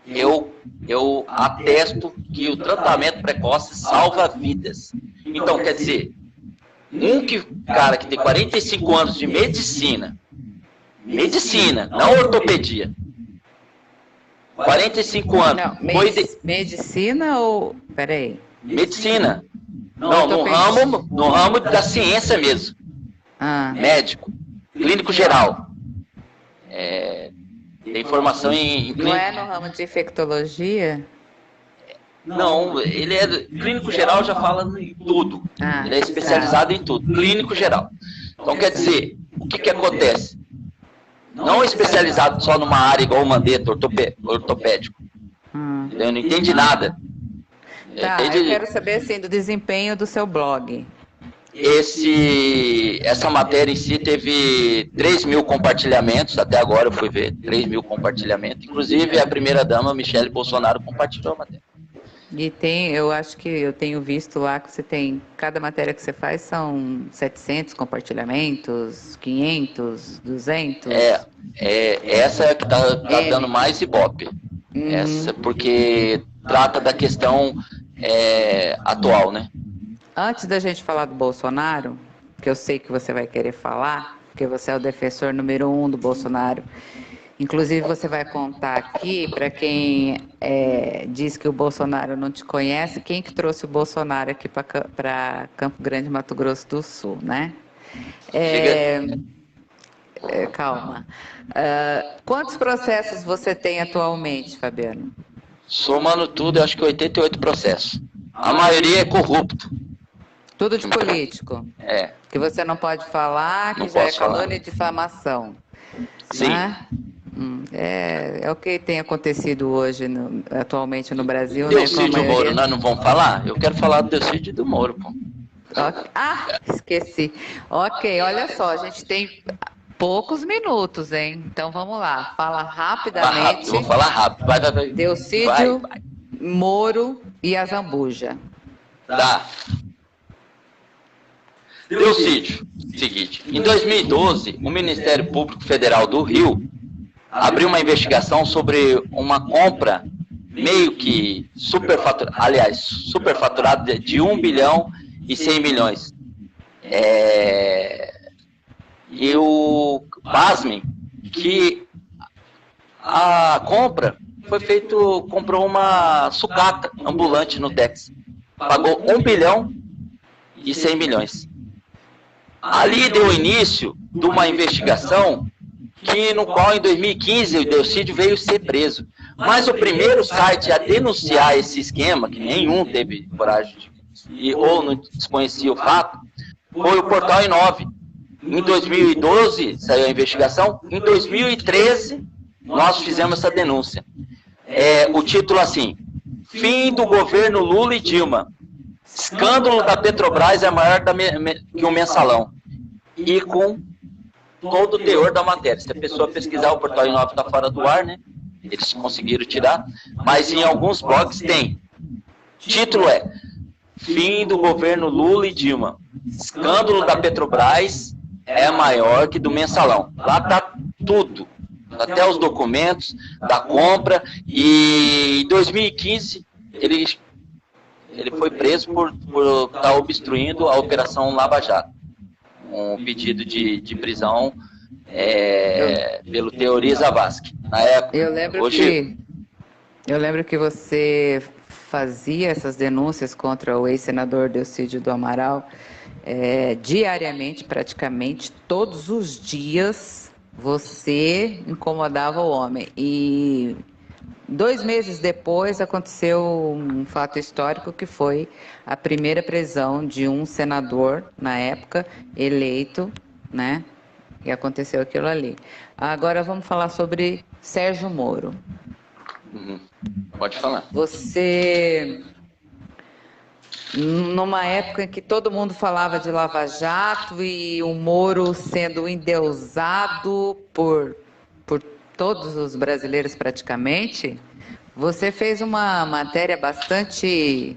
Eu atesto que o tratamento precoce salva vidas. Então, quer dizer, cara que tem 45 anos de medicina, não ortopedia, 45 anos. Não, medicina ou... Peraí. Medicina. Não, no ramo da ciência mesmo. Médico, clínico geral. Tem formação em clínico. Não é no ramo de infectologia? Não, ele é clínico geral, já fala em tudo. Ele é especializado em tudo, clínico geral. Então, quer dizer, o que acontece? Não é especializado só numa área igual o Mandetta, ortopédico. Eu não entendi nada. Eu quero saber, assim, do desempenho do seu blog. Essa matéria em si teve 3.000 compartilhamentos, até agora eu fui ver 3.000 compartilhamentos. Inclusive, a primeira-dama, Michele Bolsonaro, compartilhou a matéria. E eu acho que eu tenho visto lá que você tem, cada matéria que você faz são 700 compartilhamentos, 500, 200. Essa é que tá dando mais ibope. Essa, porque trata da questão atual, né? Antes da gente falar do Bolsonaro, que eu sei que você vai querer falar, porque você é o defensor número 1 do Bolsonaro. Inclusive, você vai contar aqui, para quem diz que o Bolsonaro não te conhece, quem que trouxe o Bolsonaro aqui para Campo Grande, Mato Grosso do Sul, né? Calma. Quantos processos você tem atualmente, Fabiano? Somando tudo, eu acho que 88 processos. A maioria é corrupto. Tudo de político? Que você não pode falar, que não já é falar. calúnia e difamação. Sim. Né? É o que tem acontecido hoje, atualmente no Brasil. Delcídio né, Moro, nós não vamos falar? Eu quero falar do Delcídio do Moro, pô. Esqueci. Ok, olha só, a gente tem poucos minutos, hein? Então vamos lá, fala rapidamente. Vou falar rápido. Vai. Delcídio, Moro e a Zambuja. Tá. Delcídio, seguinte, em 2012, o Ministério Público Federal do Rio abriu uma investigação sobre uma compra meio que superfaturada de 1 bilhão e 100 milhões. E pasmem, que a compra foi comprou uma sucata ambulante no Texas. Pagou 1 bilhão e 100 milhões. Ali deu início de uma investigação no qual em 2015 o Delcídio veio ser preso. Mas o primeiro site a denunciar esse esquema, que nenhum teve coragem ou não desconhecia o fato, foi o Portal I9. Em 2012 saiu a investigação, em 2013 nós fizemos essa denúncia. O título assim: Fim do governo Lula e Dilma. Escândalo da Petrobras é maior que um mensalão. E com todo o teor da matéria. Se a pessoa pesquisar, o Portal I9 está fora do ar, né? Eles conseguiram tirar. Mas em alguns blogs tem. Título Fim do governo Lula e Dilma. Escândalo da Petrobras é maior que do mensalão. Lá está tudo. Até os documentos da compra. E em 2015, ele foi preso por estar obstruindo a Operação Lava Jato. Um pedido de prisão pelo Teori Zavascki. Na época, eu lembro que você fazia essas denúncias contra o ex-senador Delcídio do Amaral diariamente, praticamente, todos os dias você incomodava o homem. E 2 meses depois aconteceu um fato histórico que foi a primeira prisão de um senador, na época, eleito, né? E aconteceu aquilo ali. Agora vamos falar sobre Sérgio Moro. Pode falar. Você, numa época em que todo mundo falava de Lava Jato e o Moro sendo endeusado por todos os brasileiros praticamente, você fez uma matéria bastante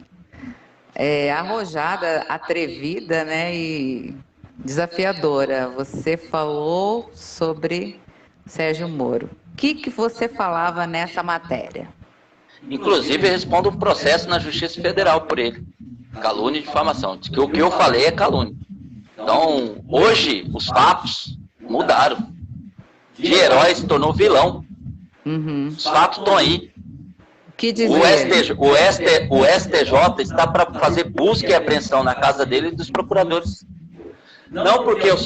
arrojada, atrevida, né, e desafiadora. Você falou sobre Sérgio Moro. O que você falava nessa matéria? Inclusive, eu respondo um processo na Justiça Federal por ele. Calúnia e difamação. Que o que eu falei é calúnia. Então, hoje, os fatos mudaram. De herói se tornou vilão. Uhum. Os fatos estão aí. Que dizer? O STJ está para fazer busca e apreensão na casa dele e dos procuradores. Não porque eu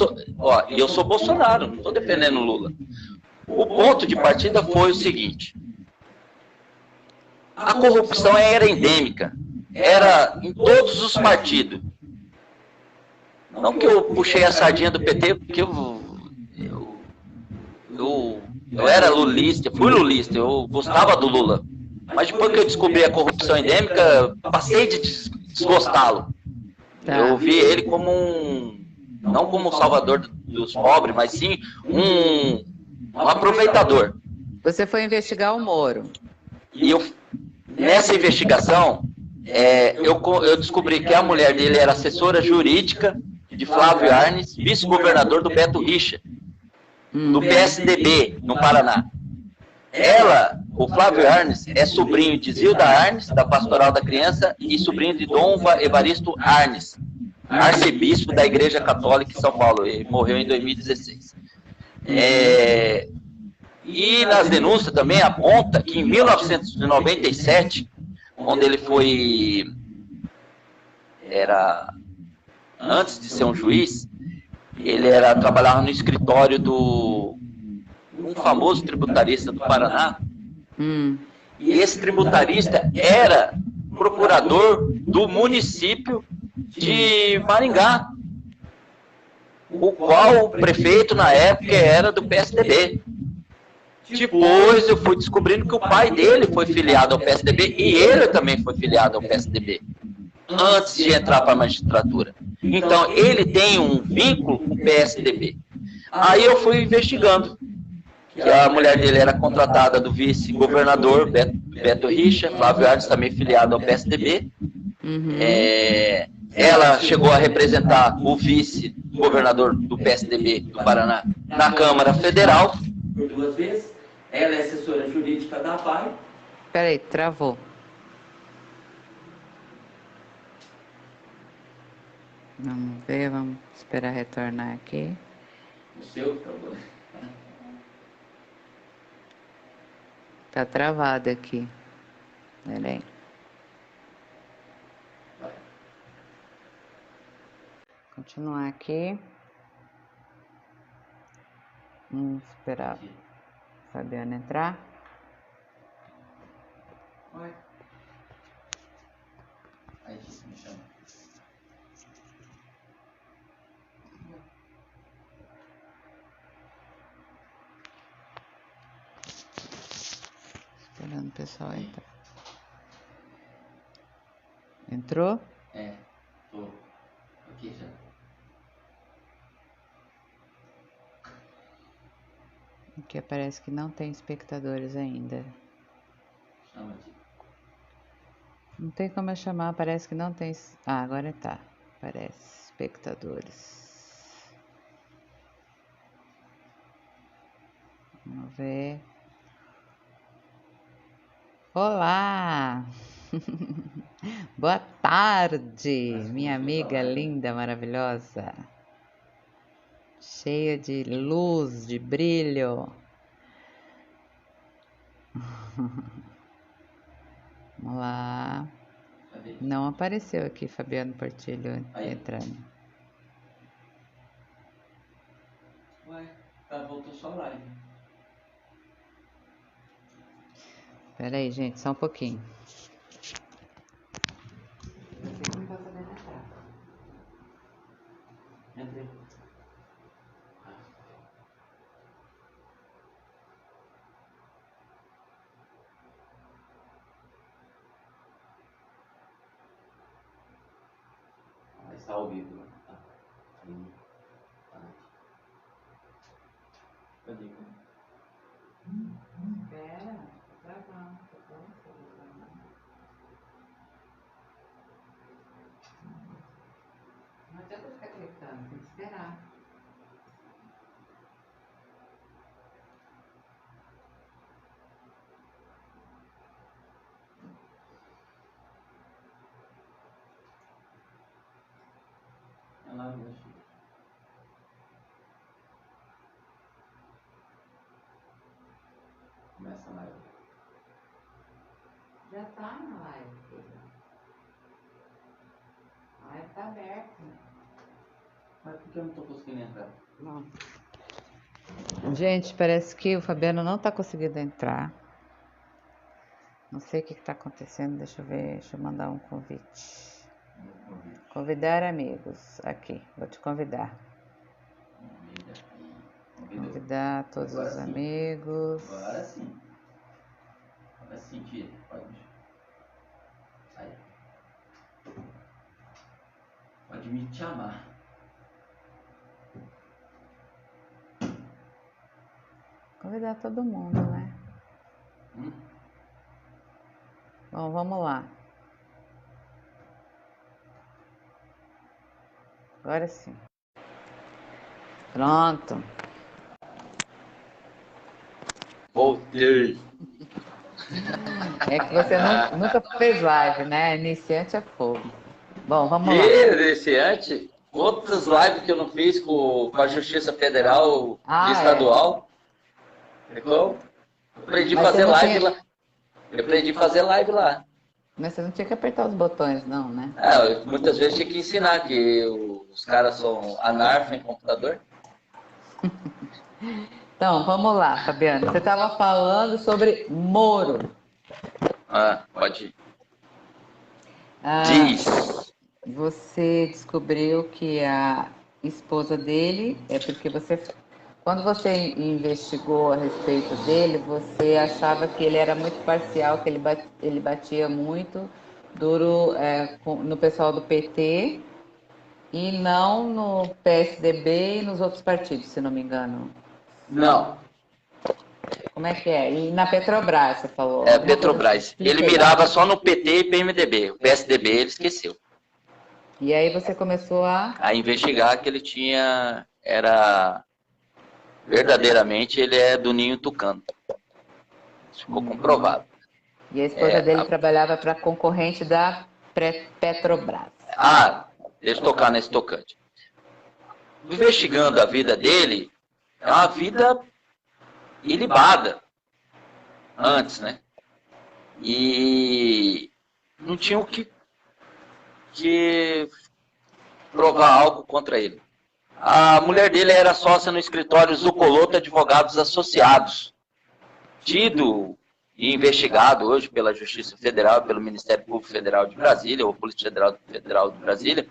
sou Bolsonaro, não estou defendendo o Lula. O ponto de partida foi o seguinte: a corrupção era endêmica, era em todos os partidos. Não que eu puxei a sardinha do PT, porque eu era lulista, fui lulista, eu gostava do Lula. Mas depois que eu descobri a corrupção endêmica, passei de desgostá-lo. Tá. Eu vi ele como não como um salvador dos pobres, mas sim um aproveitador. Você foi investigar o Moro. E nessa investigação, eu descobri que a mulher dele era assessora jurídica de Flávio Arnes, vice-governador do Beto Richa, do PSDB, no Paraná. O Flávio Arnes, é sobrinho de Zilda Arnes, da Pastoral da Criança, e sobrinho de Dom Evaristo Arnes, arcebispo da Igreja Católica em São Paulo. Ele morreu em 2016. E nas denúncias também aponta que em 1997, onde ele antes de ser um juiz, ele trabalhava no escritório um famoso tributarista do Paraná. E esse tributarista era procurador do município de Maringá, o qual o prefeito na época era do PSDB. Depois eu fui descobrindo que o pai dele foi filiado ao PSDB e ele também foi filiado ao PSDB, antes de entrar para a magistratura. Então ele tem um vínculo com o PSDB. Aí eu fui investigando que a mulher dele era contratada do vice-governador Beto Richa, Flávio Arnes também filiado ao PSDB. Ela chegou a representar o vice-governador do PSDB do Paraná na Câmara Federal por 2 vezes. Ela é assessora jurídica da PAI. Peraí, travou. Vamos ver, vamos esperar retornar aqui. O seu travou. Tá travado aqui. Peraí. Continuar aqui. Vamos esperar a Fabiana entrar. Oi. Aí, me chama. Esperando o pessoal entrar. Entrou? Tô. Aqui já. Aqui parece que não tem espectadores ainda. Chama aqui. Não tem como eu chamar, parece que não tem. Ah, agora tá. Parece espectadores. Vamos ver. Olá! Boa tarde, minha amiga linda, maravilhosa. Cheia de luz, de brilho. Vamos lá. Não apareceu aqui Fabiano Portilho entrando. Ué, voltou só live. Espera aí, gente, só um pouquinho. Entrei. Está ao vivo. Tá. Cadê? Espera, tá bom. Não adianta ficar clicando, tem que esperar. live, né? Começa a live. Já tá na live, filho. A live tá aberta. Mas por que eu não tô conseguindo entrar? Não. Gente, parece que o Fabiano não tá conseguindo entrar. Não sei o que tá acontecendo. Deixa eu ver. Deixa eu mandar um convite. Convidar amigos. Aqui, vou te convidar. Convidar todos os amigos. Agora sim. Agora sim, tira. Pode. Sai. Pode me chamar. Convidar todo mundo, né? Bom, vamos lá. Agora sim. Pronto. Voltei. É que você nunca fez live, né? Iniciante é fogo. Bom, vamos lá. Iniciante? Outras lives que eu não fiz com a Justiça Federal e Estadual. Eu aprendi a fazer live lá. Eu aprendi a fazer live lá. Mas você não tinha que apertar os botões, não, né? Muitas vezes tinha que ensinar que os caras são anarfa em computador. Então, vamos lá, Fabiano. Você estava falando sobre Moro. Pode ir. Diz. Você descobriu que a esposa dele é porque quando você investigou a respeito dele, você achava que ele era muito parcial, que ele batia muito duro no pessoal do PT e não no PSDB e nos outros partidos, se não me engano. Não. Como é que é? E na Petrobras, você falou? Petrobras. Ele mirava só no PT e PMDB. O PSDB ele esqueceu. E aí você começou a investigar que ele verdadeiramente ele é do ninho tucano. Ficou comprovado. E a esposa dele trabalhava para concorrente da Petrobras. Deixa eu tocar nesse tocante. Investigando a vida dele, é uma vida ilibada. Antes, né? E não tinha o que provar algo contra ele. A mulher dele era sócia no escritório Zucoloto Advogados Associados, tido e investigado hoje pela Justiça Federal, pelo Ministério Público Federal de Brasília, ou Polícia Federal de Brasília,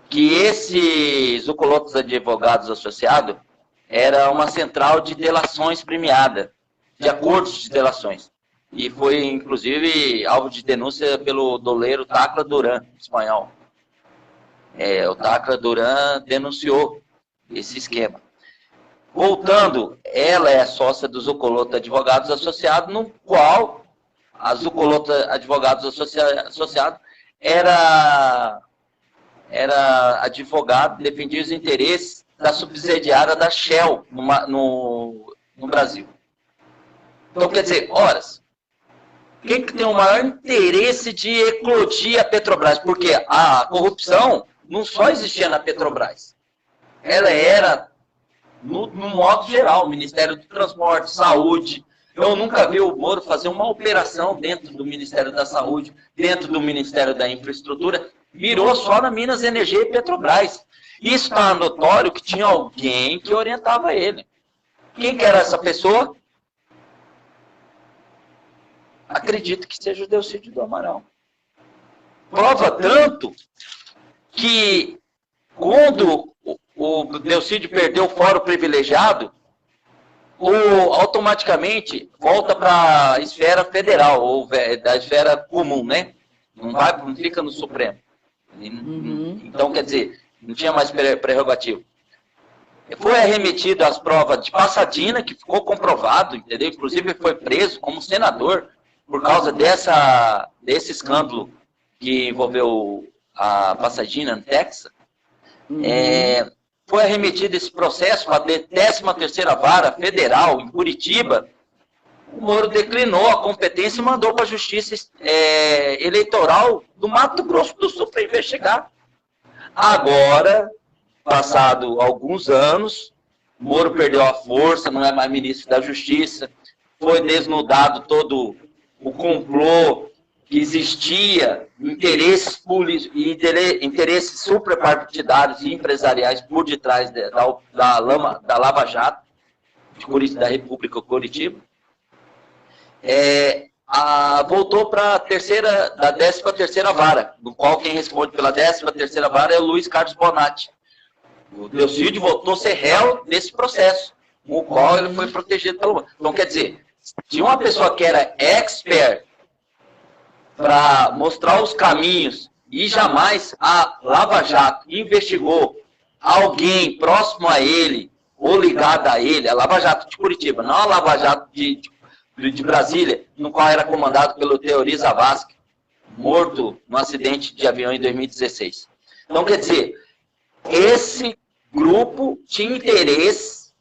que esse Zucoloto Advogados Associados era uma central de delações premiada, de acordos de delações. E foi, inclusive, alvo de denúncia pelo doleiro Tacla Duran, espanhol. O Tacla Duran denunciou esse esquema. Voltando, ela é sócia do Zucoloto Advogados Associados, no qual a Zucoloto Advogados Associados era advogado, defendia os interesses da subsidiária da Shell no Brasil. Então, quer dizer, quem que tem o maior interesse de eclodir a Petrobras? Porque a corrupção não só existia na Petrobras. Ela era, no modo geral, Ministério do Transporte, Saúde. Eu nunca vi o Moro fazer uma operação dentro do Ministério da Saúde, dentro do Ministério da Infraestrutura. Mirou só na Minas Energia e Petrobras. Isso está notório que tinha alguém que orientava ele. Quem que era essa pessoa? Acredito que seja o Delcídio do Amaral. Prova tanto que quando o Delcídio perdeu o fórum privilegiado, automaticamente volta para a esfera federal, ou da esfera comum, né? Não fica no Supremo. Então, quer dizer, não tinha mais prerrogativo. Foi arremetido às provas de Passadina, que ficou comprovado, entendeu? Inclusive foi preso como senador por causa desse escândalo que envolveu a Passadina, no Texas. Foi arremetido esse processo para a 13ª Vara Federal, em Curitiba. O Moro declinou a competência e mandou para a Justiça Eleitoral do Mato Grosso do Sul para investigar. Agora, passado alguns anos, Moro perdeu a força, não é mais ministro da Justiça, foi desnudado todo o complô que existia, interesses suprapartidários e empresariais por detrás da Lava Jato, da República Curitiba. Voltou para a 13ª vara, no qual quem responde pela 13ª vara é o Luiz Carlos Bonatti. O Delcídio voltou a ser réu nesse processo, no qual ele foi protegido pelo... Então, quer dizer, tinha uma pessoa que era expert para mostrar os caminhos e jamais a Lava Jato investigou alguém próximo a ele ou ligado a ele, a Lava Jato de Curitiba, não a Lava Jato de Brasília, no qual era comandado pelo Teori Zavascki, morto no acidente de avião em 2016. Então, quer dizer, esse grupo tinha interesses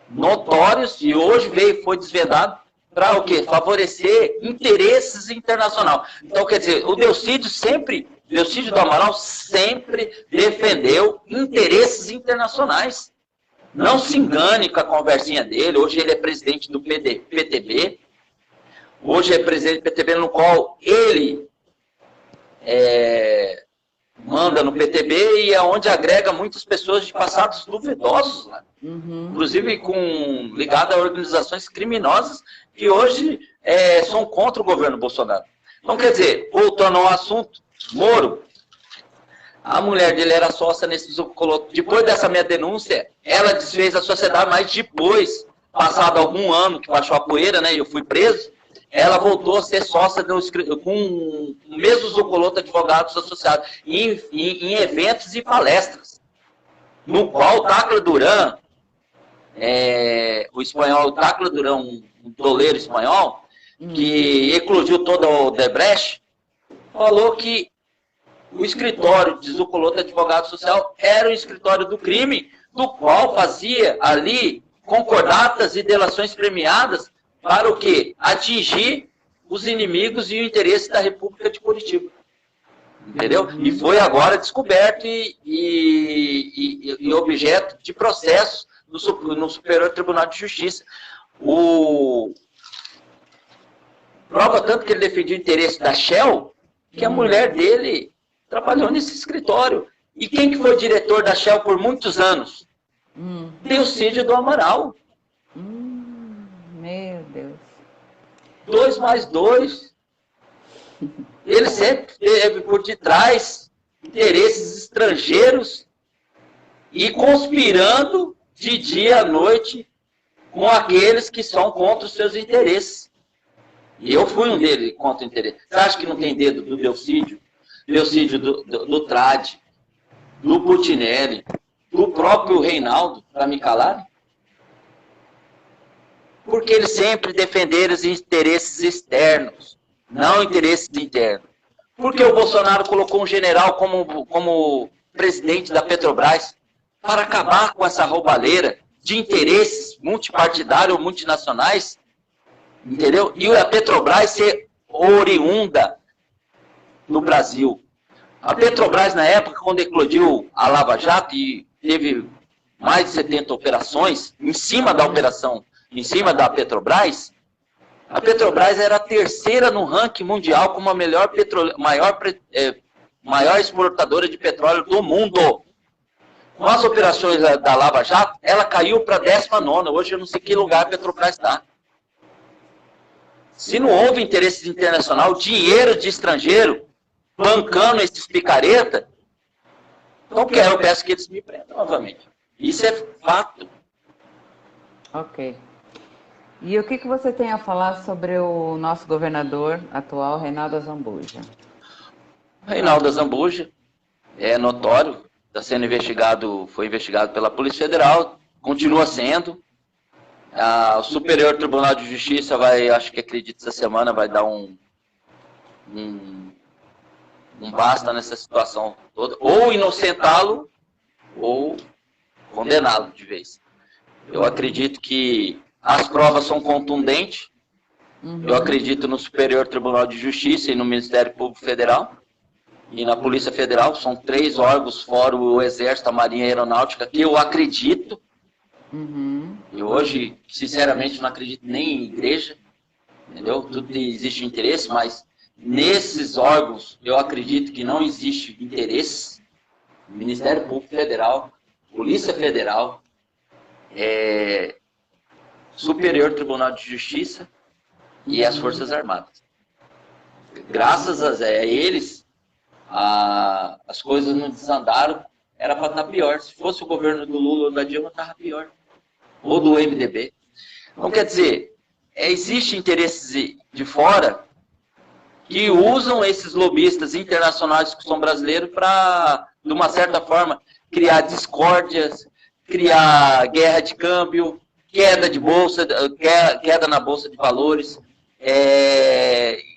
notórios e hoje foi desvendado para o quê? Favorecer interesses internacionais. Então, quer dizer, o Delcídio do Amaral sempre defendeu interesses internacionais. Não se engane com a conversinha dele. Hoje ele é presidente do PTB. Hoje é presidente do PTB, no qual ele manda no PTB e é onde agrega muitas pessoas de passados duvidosos, né? Inclusive ligado a organizações criminosas que hoje são contra o governo Bolsonaro. Então, quer dizer, voltando ao assunto, Moro, a mulher dele era sócia nesse Zucoloto. Depois dessa minha denúncia, ela desfez a sociedade, mas depois, passado algum ano que baixou a poeira, né, e eu fui preso, ela voltou a ser sócia com o mesmo Zucoloto Advogados Associados em eventos e palestras, no qual o Tacla Duran, o espanhol Tacla Duran, um doleiro espanhol, que eclodiu todo o Odebrecht, falou que o escritório de Zucoloto Advogado Social era o escritório do crime, do qual fazia ali concordatas e delações premiadas para o quê? Atingir os inimigos e o interesse da República de Curitiba. Entendeu? E foi agora descoberto e objeto de processo no Superior Tribunal de Justiça. Prova tanto que ele defendia o interesse da Shell, que a mulher dele trabalhou nesse escritório. E quem que foi diretor da Shell por muitos anos? Delcídio do Amaral. Meu Deus. 2 mais 2. Ele sempre teve por detrás interesses estrangeiros e conspirando de dia à noite com aqueles que são contra os seus interesses. E eu fui um deles contra o interesse. Você acha que não tem dedo do Delcídio? Delcídio do Tradi, do Putinelli, do próprio Reinaldo, para me calar? Porque eles sempre defenderam os interesses externos, não interesses internos. Porque o Bolsonaro colocou um general como presidente da Petrobras para acabar com essa roubalheira de interesses multipartidários ou multinacionais, entendeu? E a Petrobras ser oriunda no Brasil. A Petrobras, na época, quando eclodiu a Lava Jato e teve mais de 70 operações em cima da operação, em cima da Petrobras, a Petrobras era a terceira no ranking mundial como a maior exportadora de petróleo do mundo. Com as operações da Lava Jato, ela caiu para a 19ª. Hoje eu não sei que lugar a Petrobras está. Se não houve interesse internacional, dinheiro de estrangeiro, bancando esses picareta, então eu peço que eles me prendam novamente. Isso é fato. Ok. E o que você tem a falar sobre o nosso governador atual, Reinaldo Azambuja? Reinaldo Azambuja é notório, está sendo investigado, foi investigado pela Polícia Federal, continua sendo. O Superior Tribunal de Justiça acredito essa semana, vai dar um basta nessa situação toda, ou inocentá-lo, ou condená-lo de vez. Eu acredito que as provas são contundentes. Eu acredito no Superior Tribunal de Justiça e no Ministério Público Federal. e na Polícia Federal, são 3 órgãos, fora o Exército, a Marinha e a Aeronáutica, que eu acredito. E hoje, sinceramente, não acredito nem em igreja, entendeu? Tudo existe interesse, mas nesses órgãos eu acredito que não existe interesse. Ministério Público Federal, Polícia Federal, Superior Tribunal de Justiça e as Forças Armadas. Graças a eles, as coisas não desandaram, era para estar pior. Se fosse o governo do Lula ou da Dilma, estava pior. Ou do MDB. Então, quer dizer, existe interesses de fora que usam esses lobistas internacionais que são brasileiros para, de uma certa forma, criar discórdias, criar guerra de câmbio, queda de bolsa, queda na bolsa de valores.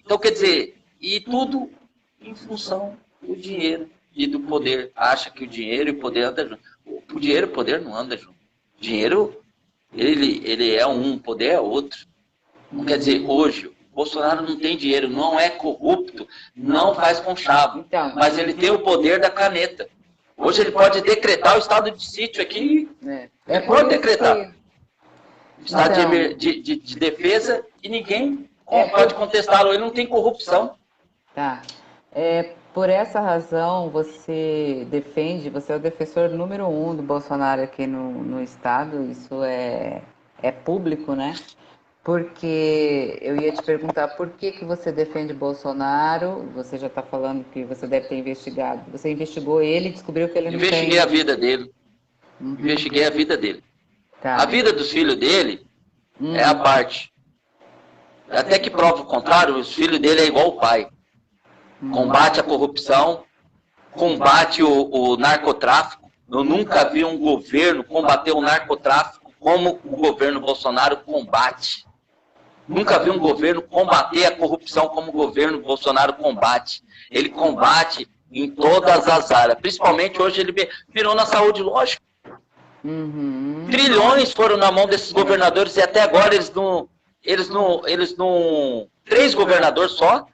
Então, quer dizer, e tudo em função do dinheiro e do poder. Acha que o dinheiro e o poder andam juntos. O dinheiro e o poder não andam juntos. O dinheiro, ele é um, o poder é outro. Não quer dizer, hoje, Bolsonaro não tem dinheiro, não é corrupto, não faz conchavo, Então, mas ele tem o poder da caneta. Hoje ele pode decretar o estado de sítio aqui, ele pode decretar. Estado de defesa e ninguém pode contestá-lo, ele não tem corrupção. Tá. Por essa razão, você é o defensor número 1 do Bolsonaro aqui no estado, isso é público, né? Porque eu ia te perguntar por que você defende Bolsonaro, você já está falando que você deve ter investigado, você investigou ele e descobriu que ele não tem... Investiguei a vida dele, investiguei a vida dele. Tá. A vida dos filhos dele é a parte. Até que prova o contrário, os filhos dele é igual o pai. Combate a corrupção, combate o narcotráfico. Eu nunca vi um governo combater o narcotráfico como o governo Bolsonaro combate. Nunca vi um governo combater a corrupção como o governo Bolsonaro combate. Ele combate em todas as áreas. Principalmente hoje ele virou na saúde, lógico. Trilhões foram na mão desses governadores e até agora eles não 3 governadores só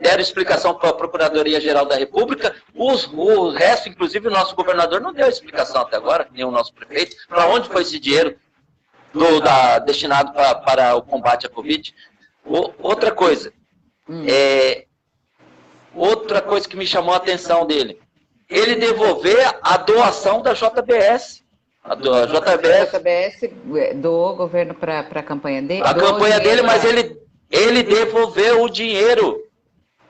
deram explicação para a Procuradoria-Geral da República. O resto, inclusive o nosso governador, não deu explicação até agora, nem o nosso prefeito, para onde foi esse dinheiro destinado para o combate à Covid. Outra coisa, outra coisa que me chamou a atenção dele, ele devolver a doação da JBS. A JBS doou o governo para a campanha dele? A campanha dele, mas ele devolveu o dinheiro.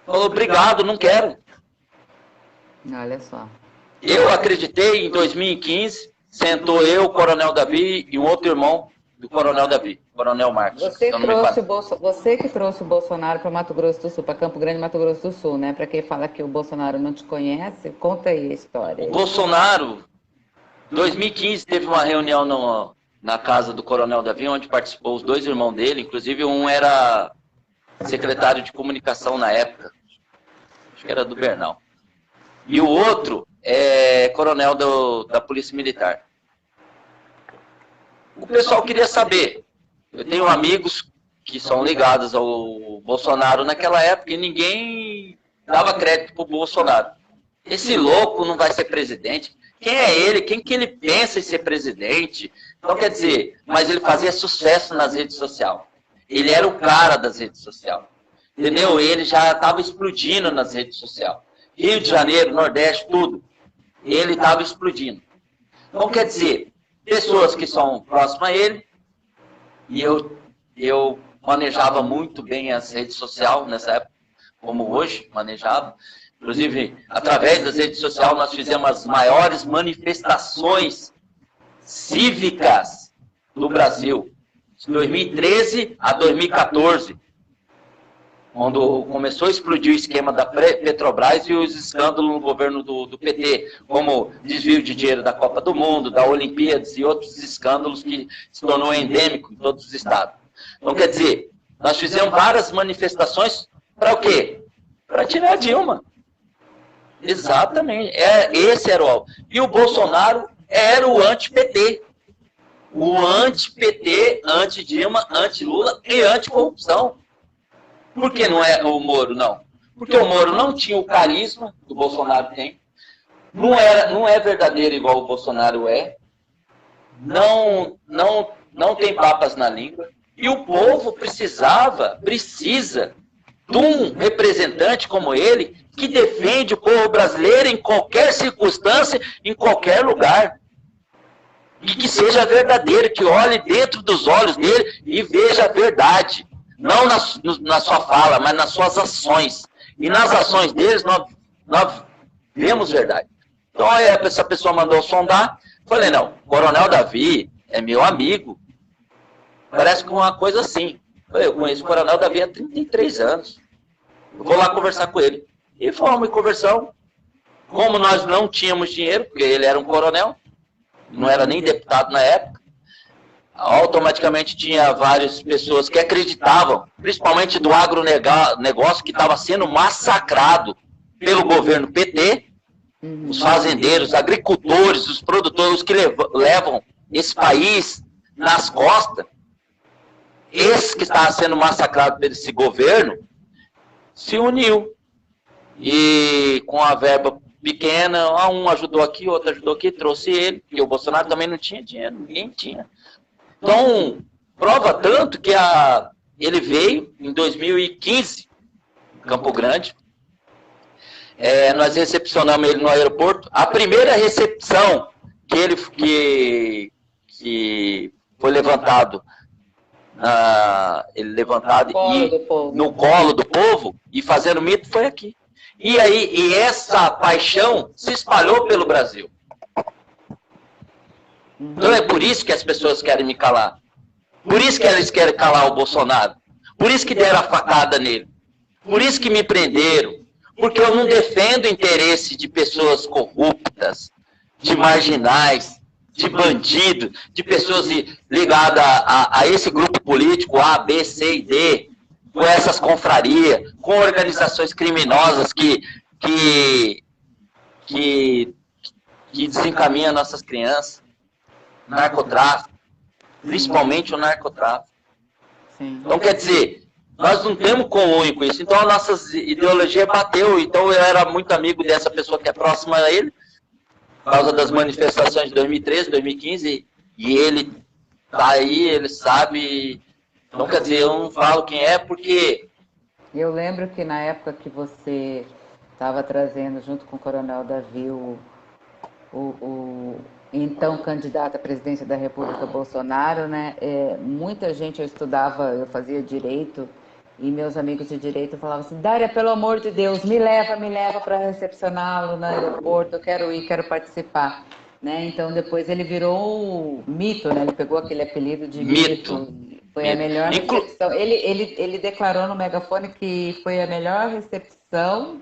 Falou, obrigado, não quero. Olha só. Eu acreditei em 2015, sentou eu, o Coronel Davi e um outro irmão do Coronel Davi, Coronel Marcos. Você que trouxe o Bolsonaro para Mato Grosso do Sul, para Campo Grande, Mato Grosso do Sul, né? Para quem fala que o Bolsonaro não te conhece, conta aí a história. O Bolsonaro, em 2015, teve uma reunião na casa do Coronel Davi, onde participou os 2 irmãos dele, inclusive um era secretário de comunicação na época, acho que era do Bernal. E o outro é coronel da Polícia Militar. O pessoal queria saber, eu tenho amigos que são ligados ao Bolsonaro naquela época e ninguém dava crédito para o Bolsonaro. Esse louco não vai ser presidente. Quem é ele? Quem que ele pensa em ser presidente? Então, quer dizer, mas ele fazia sucesso nas redes sociais. Ele era o cara das redes sociais. Entendeu? Ele já estava explodindo nas redes sociais. Rio de Janeiro, Nordeste, tudo. Ele estava explodindo. Então, quer dizer, pessoas que são próximas a ele, e eu manejava muito bem as redes sociais nessa época, como hoje manejava. Inclusive, através das redes sociais, nós fizemos as maiores manifestações cívicas do Brasil, de 2013 a 2014, quando começou a explodir o esquema da Petrobras e os escândalos no governo do PT, como desvio de dinheiro da Copa do Mundo, da Olimpíadas e outros escândalos que se tornou endêmico em todos os estados. Então, quer dizer, nós fizemos várias manifestações para o quê? Para tirar a Dilma. Exatamente. Esse era o alvo. E o Bolsonaro era o anti-PT. O anti-PT, anti-Dilma, anti-Lula e anti-corrupção. Por que não é o Moro, não? Porque o Moro não tinha o carisma que o Bolsonaro tem, não é verdadeiro igual o Bolsonaro é, não tem papas na língua, e o povo precisa de um representante como ele, que defende o povo brasileiro em qualquer circunstância, em qualquer lugar. E que seja verdadeiro, que olhe dentro dos olhos dele e veja a verdade. Não na sua fala, mas nas suas ações. E nas ações deles, nós vemos verdade. Então, essa pessoa mandou sondar. Falei, não, Coronel Davi é meu amigo. Parece que uma coisa assim. Eu conheço o Coronel Davi há 33 anos. Eu vou lá conversar com ele. E fomos e conversamos. Como nós não tínhamos dinheiro, porque ele era um coronel, não era nem deputado na época, automaticamente tinha várias pessoas que acreditavam, principalmente do agronegócio, que estava sendo massacrado pelo governo PT, os fazendeiros, os agricultores, os produtores que levam esse país nas costas. Esse que estava sendo massacrado por esse governo se uniu. E com a verba pequena, um ajudou aqui, outro ajudou aqui, trouxe ele, porque o Bolsonaro também não tinha dinheiro, ninguém tinha. Então, prova tanto que ele veio em 2015, em Campo Grande, nós recepcionamos ele no aeroporto. A primeira recepção que foi levantado, no colo do povo e fazendo mito foi aqui. E essa paixão se espalhou pelo Brasil. Então é por isso que as pessoas querem me calar. Por isso que eles querem calar o Bolsonaro. Por isso que deram a facada nele. Por isso que me prenderam. Porque eu não defendo o interesse de pessoas corruptas, de marginais, de bandidos, de pessoas ligadas a esse grupo político A, B, C e D, com essas confrarias, com organizações criminosas que desencaminham nossas crianças, narcotráfico, principalmente o narcotráfico. Sim. Então, quer dizer, nós não temos conluio com isso. Então, a nossa ideologia bateu. Então, eu era muito amigo dessa pessoa que é próxima a ele, por causa das manifestações de 2013, 2015, e ele tá aí, ele sabe. Então, quer dizer, eu não falo quem é, porque... Eu lembro que na época que você estava trazendo, junto com o Coronel Davi, o então candidato à presidência da República, Bolsonaro, né? Muita gente, eu fazia direito, e meus amigos de direito falavam assim: Dária, pelo amor de Deus, me leva para recepcioná-lo no aeroporto, eu quero ir, quero participar. Né? Então depois ele virou mito, né? Ele pegou aquele apelido de mito. Foi a melhor recepção. Ele declarou no megafone que foi a melhor recepção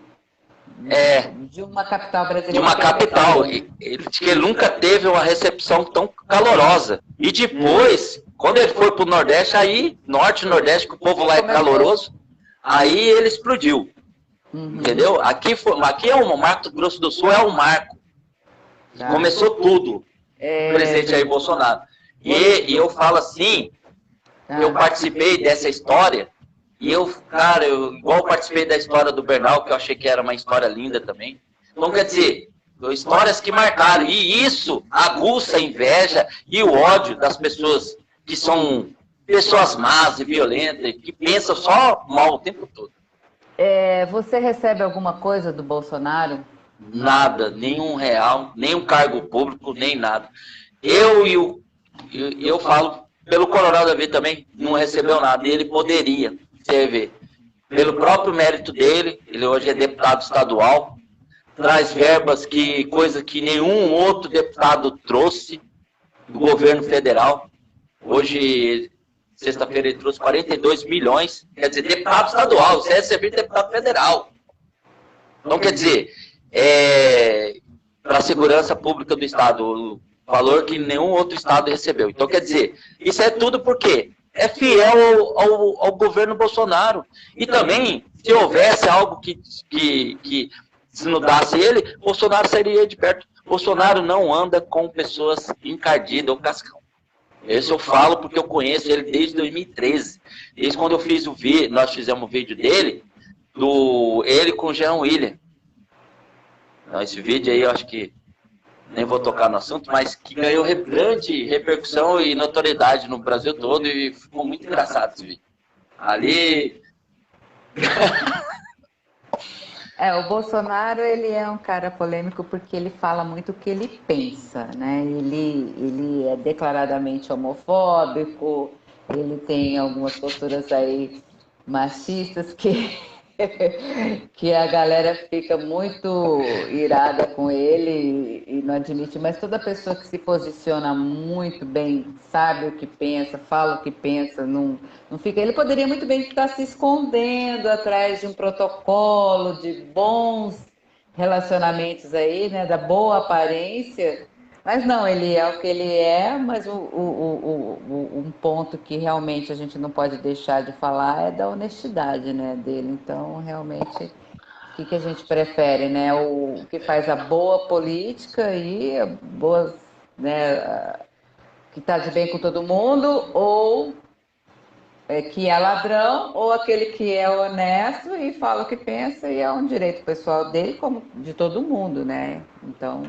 de uma capital brasileira. De uma capital. Ele nunca teve uma recepção tão calorosa. E depois, quando ele foi para o Nordeste, aí, Norte e Nordeste, que o povo lá é caloroso, aí ele explodiu. Entendeu? Aqui é o Mato Grosso do Sul, é um marco. Começou tudo. O presidente Jair Bolsonaro. E eu falo assim, eu participei dessa história, e igual participei da história do Bernal, que eu achei que era uma história linda também. Então, quer dizer, histórias que marcaram, e isso aguça a inveja e o ódio das pessoas que são pessoas más e violentas, que pensam só mal o tempo todo. Você recebe alguma coisa do Bolsonaro? Nada, nem R$1, nem um cargo público, nem nada. Eu falo pelo Coronel Davi também, não recebeu nada, e ele poderia, você vê. Pelo próprio mérito dele, ele hoje é deputado estadual, traz verbas, coisa que nenhum outro deputado trouxe do governo federal. Hoje, sexta-feira, ele trouxe 42 milhões, quer dizer, deputado estadual, você recebeu deputado federal. Então, quer dizer, para a segurança pública do Estado, o valor que nenhum outro Estado recebeu. Então, quer dizer, isso é tudo porque é fiel ao governo Bolsonaro. E também, se houvesse algo que se não dasse ele, Bolsonaro sairia de perto. Bolsonaro não anda com pessoas encardidas ou cascão. Isso eu falo porque eu conheço ele desde 2013. Desde quando eu fiz nós fizemos o vídeo dele, ele com o Jean William. Então, esse vídeo aí eu acho que nem vou tocar no assunto, mas que ganhou grande repercussão e notoriedade no Brasil todo e ficou muito engraçado esse vídeo. Ali... O Bolsonaro, ele é um cara polêmico porque ele fala muito o que ele pensa, né? Ele é declaradamente homofóbico, ele tem algumas posturas aí machistas que a galera fica muito irada com ele e não admite, mas toda pessoa que se posiciona muito bem, sabe o que pensa, fala o que pensa, não fica. Ele poderia muito bem estar se escondendo atrás de um protocolo, de bons relacionamentos aí, né, da boa aparência. Mas não, ele é o que ele é, mas um ponto que realmente a gente não pode deixar de falar é da honestidade, né, dele. Então, realmente, o que a gente prefere, né? O que faz a boa política e a boa, né, que está de bem com todo mundo, ou que é ladrão, ou aquele que é honesto e fala o que pensa e é um direito pessoal dele, como de todo mundo, né? Então...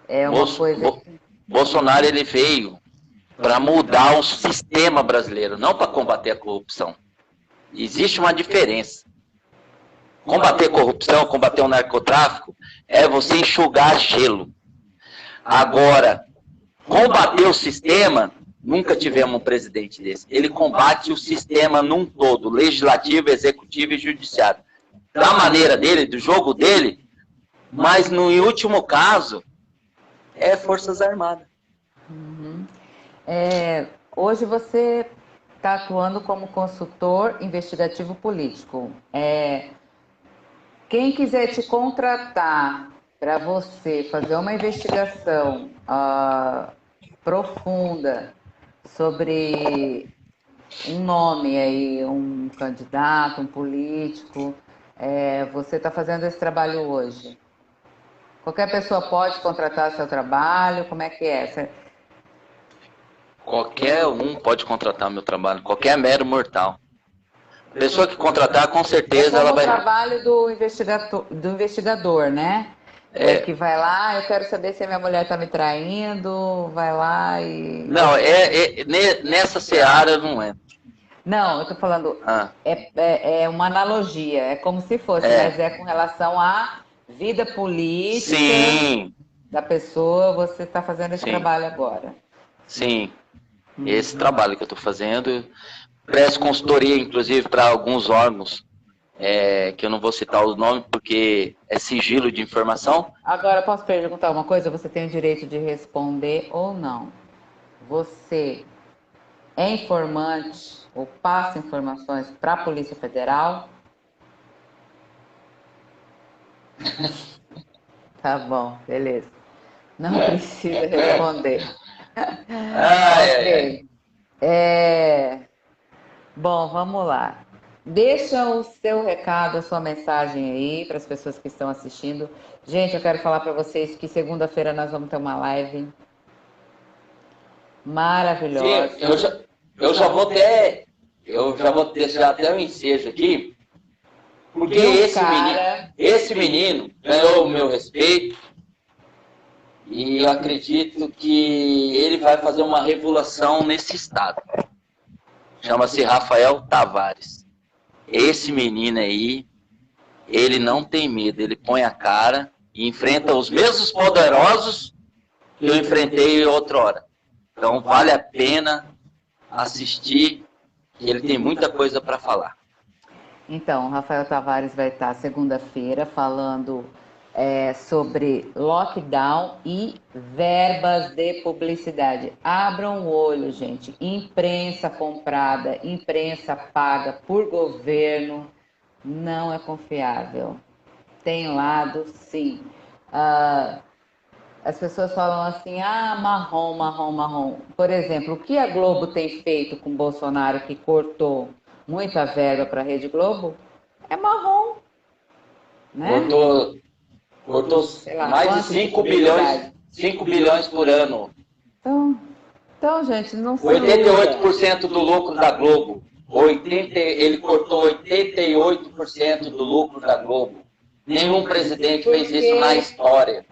é uma coisa... Bolsonaro, ele veio para mudar o sistema brasileiro, não para combater a corrupção. Existe uma diferença. Combater a corrupção, combater o narcotráfico, é você enxugar gelo. Agora, combater o sistema, nunca tivemos um presidente desse. Ele combate o sistema num todo, legislativo, executivo e judiciário. Da maneira dele, do jogo dele, mas no último caso... é Forças Armadas. Uhum. Hoje você está atuando como consultor investigativo político. Quem quiser te contratar para você fazer uma investigação profunda sobre um nome aí, um candidato, um político, você está fazendo esse trabalho hoje? Qualquer pessoa pode contratar seu trabalho? Como é que é? Qualquer um pode contratar meu trabalho, qualquer mero mortal. A pessoa que contratar, com certeza ela vai... É o trabalho do investigador, né? Que vai lá, eu quero saber se a minha mulher está me traindo, vai lá e... Não, nessa seara não é. Não, eu estou falando, é uma analogia, é como se fosse, mas é com relação à vida política. Sim. Da pessoa, você está fazendo esse trabalho agora. Sim, esse trabalho que eu estou fazendo, presto consultoria, inclusive, para alguns órgãos, que eu não vou citar os nomes, porque é sigilo de informação. Agora, posso perguntar uma coisa? Você tem o direito de responder ou não. Você é informante ou passa informações para a Polícia Federal? Tá bom, beleza. Não precisa responder. Ok. Bom, vamos lá. Deixa o seu recado, a sua mensagem aí para as pessoas que estão assistindo. Gente, eu quero falar para vocês que segunda-feira nós vamos ter uma live maravilhosa. Sim, eu já vou deixar até o ensejo aqui, porque esse menino ganhou o meu respeito e eu acredito que ele vai fazer uma revolução nesse estado. Chama-se Rafael Tavares. Esse menino aí, ele não tem medo, ele põe a cara e enfrenta os mesmos poderosos que eu enfrentei outrora. Então vale a pena assistir, que ele tem muita coisa para falar. Então, Rafael Tavares vai estar segunda-feira falando sobre lockdown e verbas de publicidade. Abram o olho, gente. Imprensa comprada, imprensa paga por governo não é confiável. Tem lado, sim. As pessoas falam assim, marrom, marrom, marrom. Por exemplo, o que a Globo tem feito com Bolsonaro, que cortou muita verba para a Rede Globo, é marrom. Né? Cortou mais de 5 bilhões por ano. Então, gente, não se 88% do lucro da Globo ele cortou 88% do lucro da Globo. Nenhum presidente fez isso na história.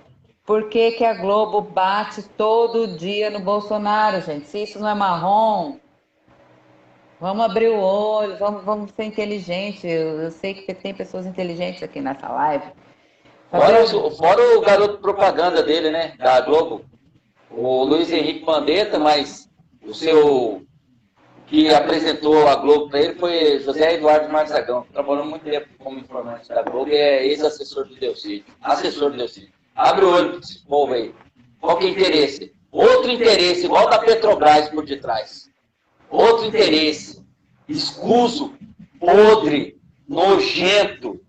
Por que a Globo bate todo dia no Bolsonaro, gente? Se isso não é marrom, vamos abrir o olho, vamos ser inteligentes. Eu sei que tem pessoas inteligentes aqui nessa live. Fora o garoto propaganda dele, né? Da Globo. O Luiz Henrique Mandetta, mas o seu que apresentou a Globo para ele foi José Eduardo Marzagão. Trabalhou muito tempo como informante da Globo e é ex-assessor do Delcídio. Assessor do Delcídio. Abre o olho para esse povo aí. Qual que é o interesse? Outro interesse, igual da Petrobras por detrás. Outro interesse. Escuso, podre, nojento.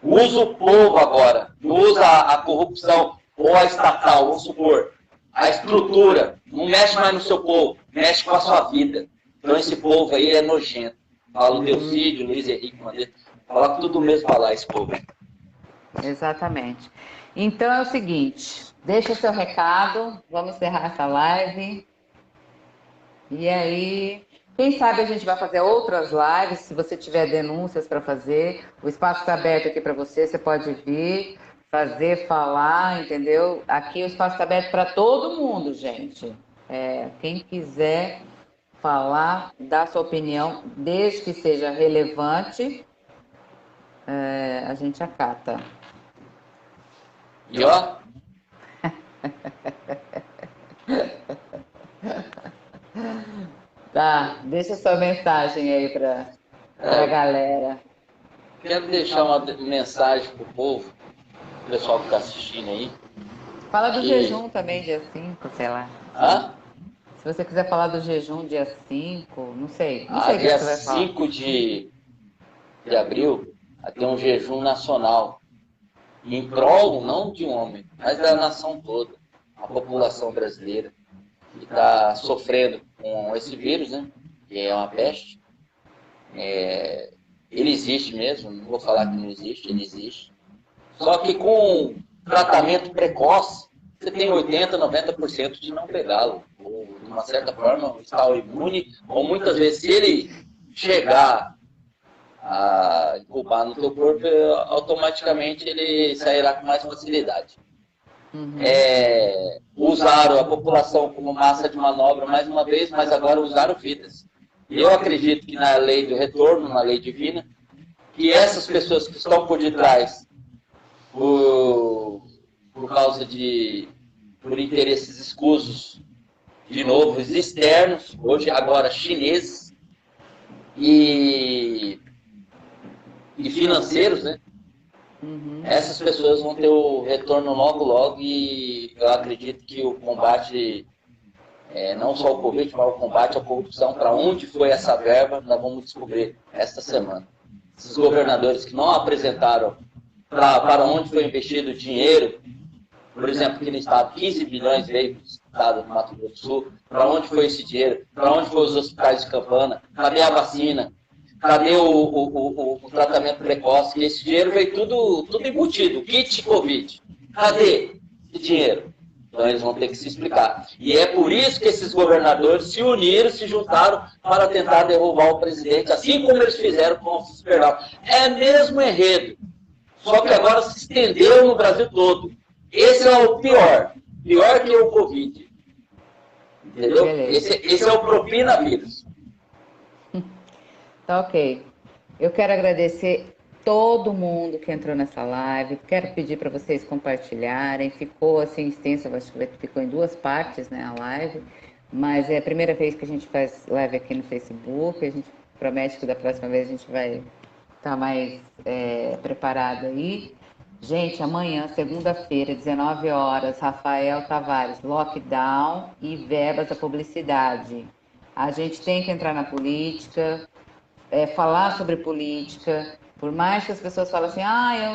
Usa o povo agora. Não usa a corrupção ou a estatal, vamos supor. A estrutura. Não mexe mais no seu povo. Mexe com a sua vida. Então esse povo aí é nojento. Fala o Delcídio, Luiz Henrique Mandetta. Fala tudo mesmo falar esse povo. Exatamente. Então é o seguinte, deixa seu recado, vamos encerrar essa live. E aí, quem sabe a gente vai fazer outras lives, se você tiver denúncias para fazer, o espaço está aberto aqui para você, você pode vir, fazer, falar, entendeu? Aqui o espaço está aberto para todo mundo, gente. Quem quiser falar, dar sua opinião, desde que seja relevante, a gente acata. E ó. Tá, deixa sua mensagem aí pra galera. Quero deixar uma mensagem pro povo, o pessoal que está assistindo aí. Fala do jejum também, dia 5, sei lá. Hã? Se você quiser falar do jejum dia 5, não sei. Não sei o que dia você vai falar. 5 de abril, vai ter um jejum nacional. Em prol, não de um homem, mas da nação toda, a população brasileira, que está sofrendo com esse vírus, né? Que é uma peste. Ele existe mesmo, não vou falar que não existe, ele existe. Só que com tratamento precoce, você tem 80%, 90% de não pegá-lo. Ou, de uma certa forma, estar imune, ou muitas vezes, se ele chegar a incubar no teu corpo, automaticamente ele sairá com mais facilidade. Usaram a população como massa de manobra mais uma vez, mas agora usaram vidas. E eu acredito que na lei do retorno, na lei divina, que essas pessoas que estão por detrás, por causa por interesses escusos, de novo, externos, hoje agora chineses, e financeiros, né? Essas pessoas vão ter o retorno logo, logo, e eu acredito que o combate, não só o Covid, mas o combate à corrupção, para onde foi essa verba, nós vamos descobrir esta semana. Esses governadores que não apresentaram para onde foi investido o dinheiro, por exemplo, aqui no estado, 15 bilhões veio para o estado do Mato Grosso do Sul, para onde foi esse dinheiro? Para onde foram os hospitais de campanha? Cadê a vacina? Cadê o tratamento precoce? Esse dinheiro veio tudo embutido, kit Covid. Cadê esse dinheiro? Então eles vão ter que se explicar. E é por isso que esses governadores se uniram, se juntaram para tentar derrubar o presidente, assim como eles fizeram com o Francisco Bernardo. É mesmo enredo. Só que agora se estendeu no Brasil todo. Esse é o pior. Pior que o Covid. Entendeu? Esse é o propina-vírus. Tá ok. Eu quero agradecer todo mundo que entrou nessa live. Quero pedir para vocês compartilharem. Ficou assim extensa, acho que ficou em 2 partes, né, a live. Mas é a primeira vez que a gente faz live aqui no Facebook. A gente promete que da próxima vez a gente vai estar mais preparado aí. Gente, amanhã, segunda-feira, 19 horas, Rafael Tavares, lockdown e verbas da publicidade. A gente tem que entrar na política, falar sobre política, por mais que as pessoas falem assim,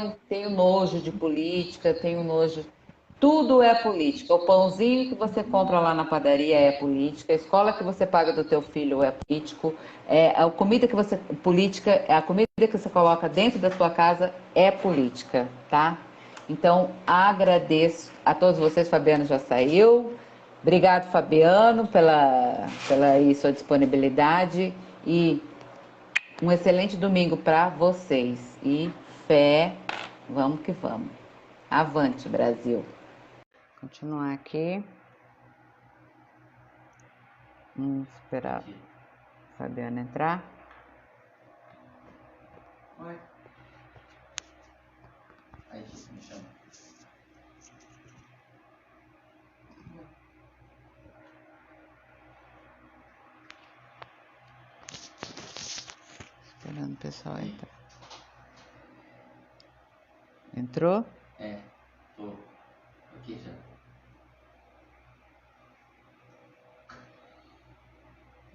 eu tenho nojo de política, tenho nojo... Tudo é política. O pãozinho que você compra lá na padaria é política, a escola que você paga do teu filho é político, a comida que você... Política, a comida que você coloca dentro da sua casa é política, tá? Então, agradeço a todos vocês. Fabiano já saiu. Obrigado, Fabiano, pela sua disponibilidade. E Um excelente domingo para vocês. E fé, vamos que vamos. Avante, Brasil. Continuar aqui. Vamos esperar a Fabiana entrar. Oi. Aí, me chama. Esperando o pessoal entrar. Entrou? É, tô aqui já.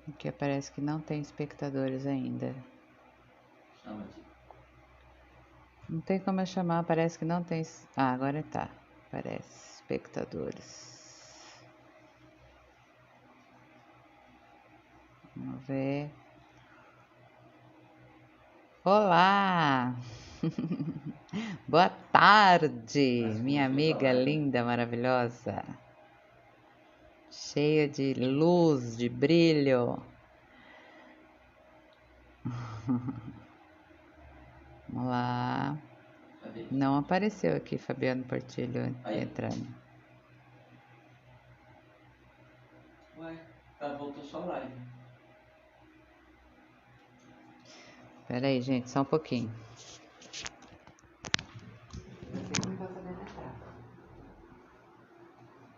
Aqui parece que não tem espectadores ainda. Chama aqui. Não tem como eu chamar, parece que não tem. Ah, agora tá. Parece. Espectadores. Vamos ver. Olá! Boa tarde, minha amiga linda, maravilhosa. Cheia de luz, de brilho. Vamos lá. Não apareceu aqui Fabiano Portilho entrando. Ué, voltou só live. Pera aí, gente, só um pouquinho.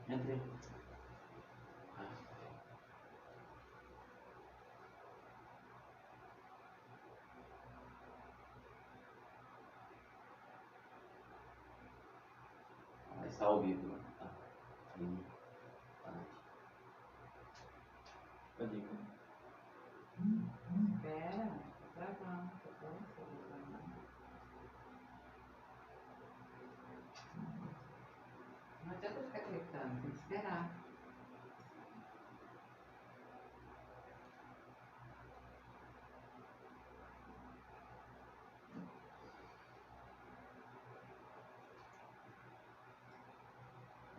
Entrei. Está ao vivo. Tá. Cadê? Espera, tá travando. Não adianta ficar clicando, tem que esperar.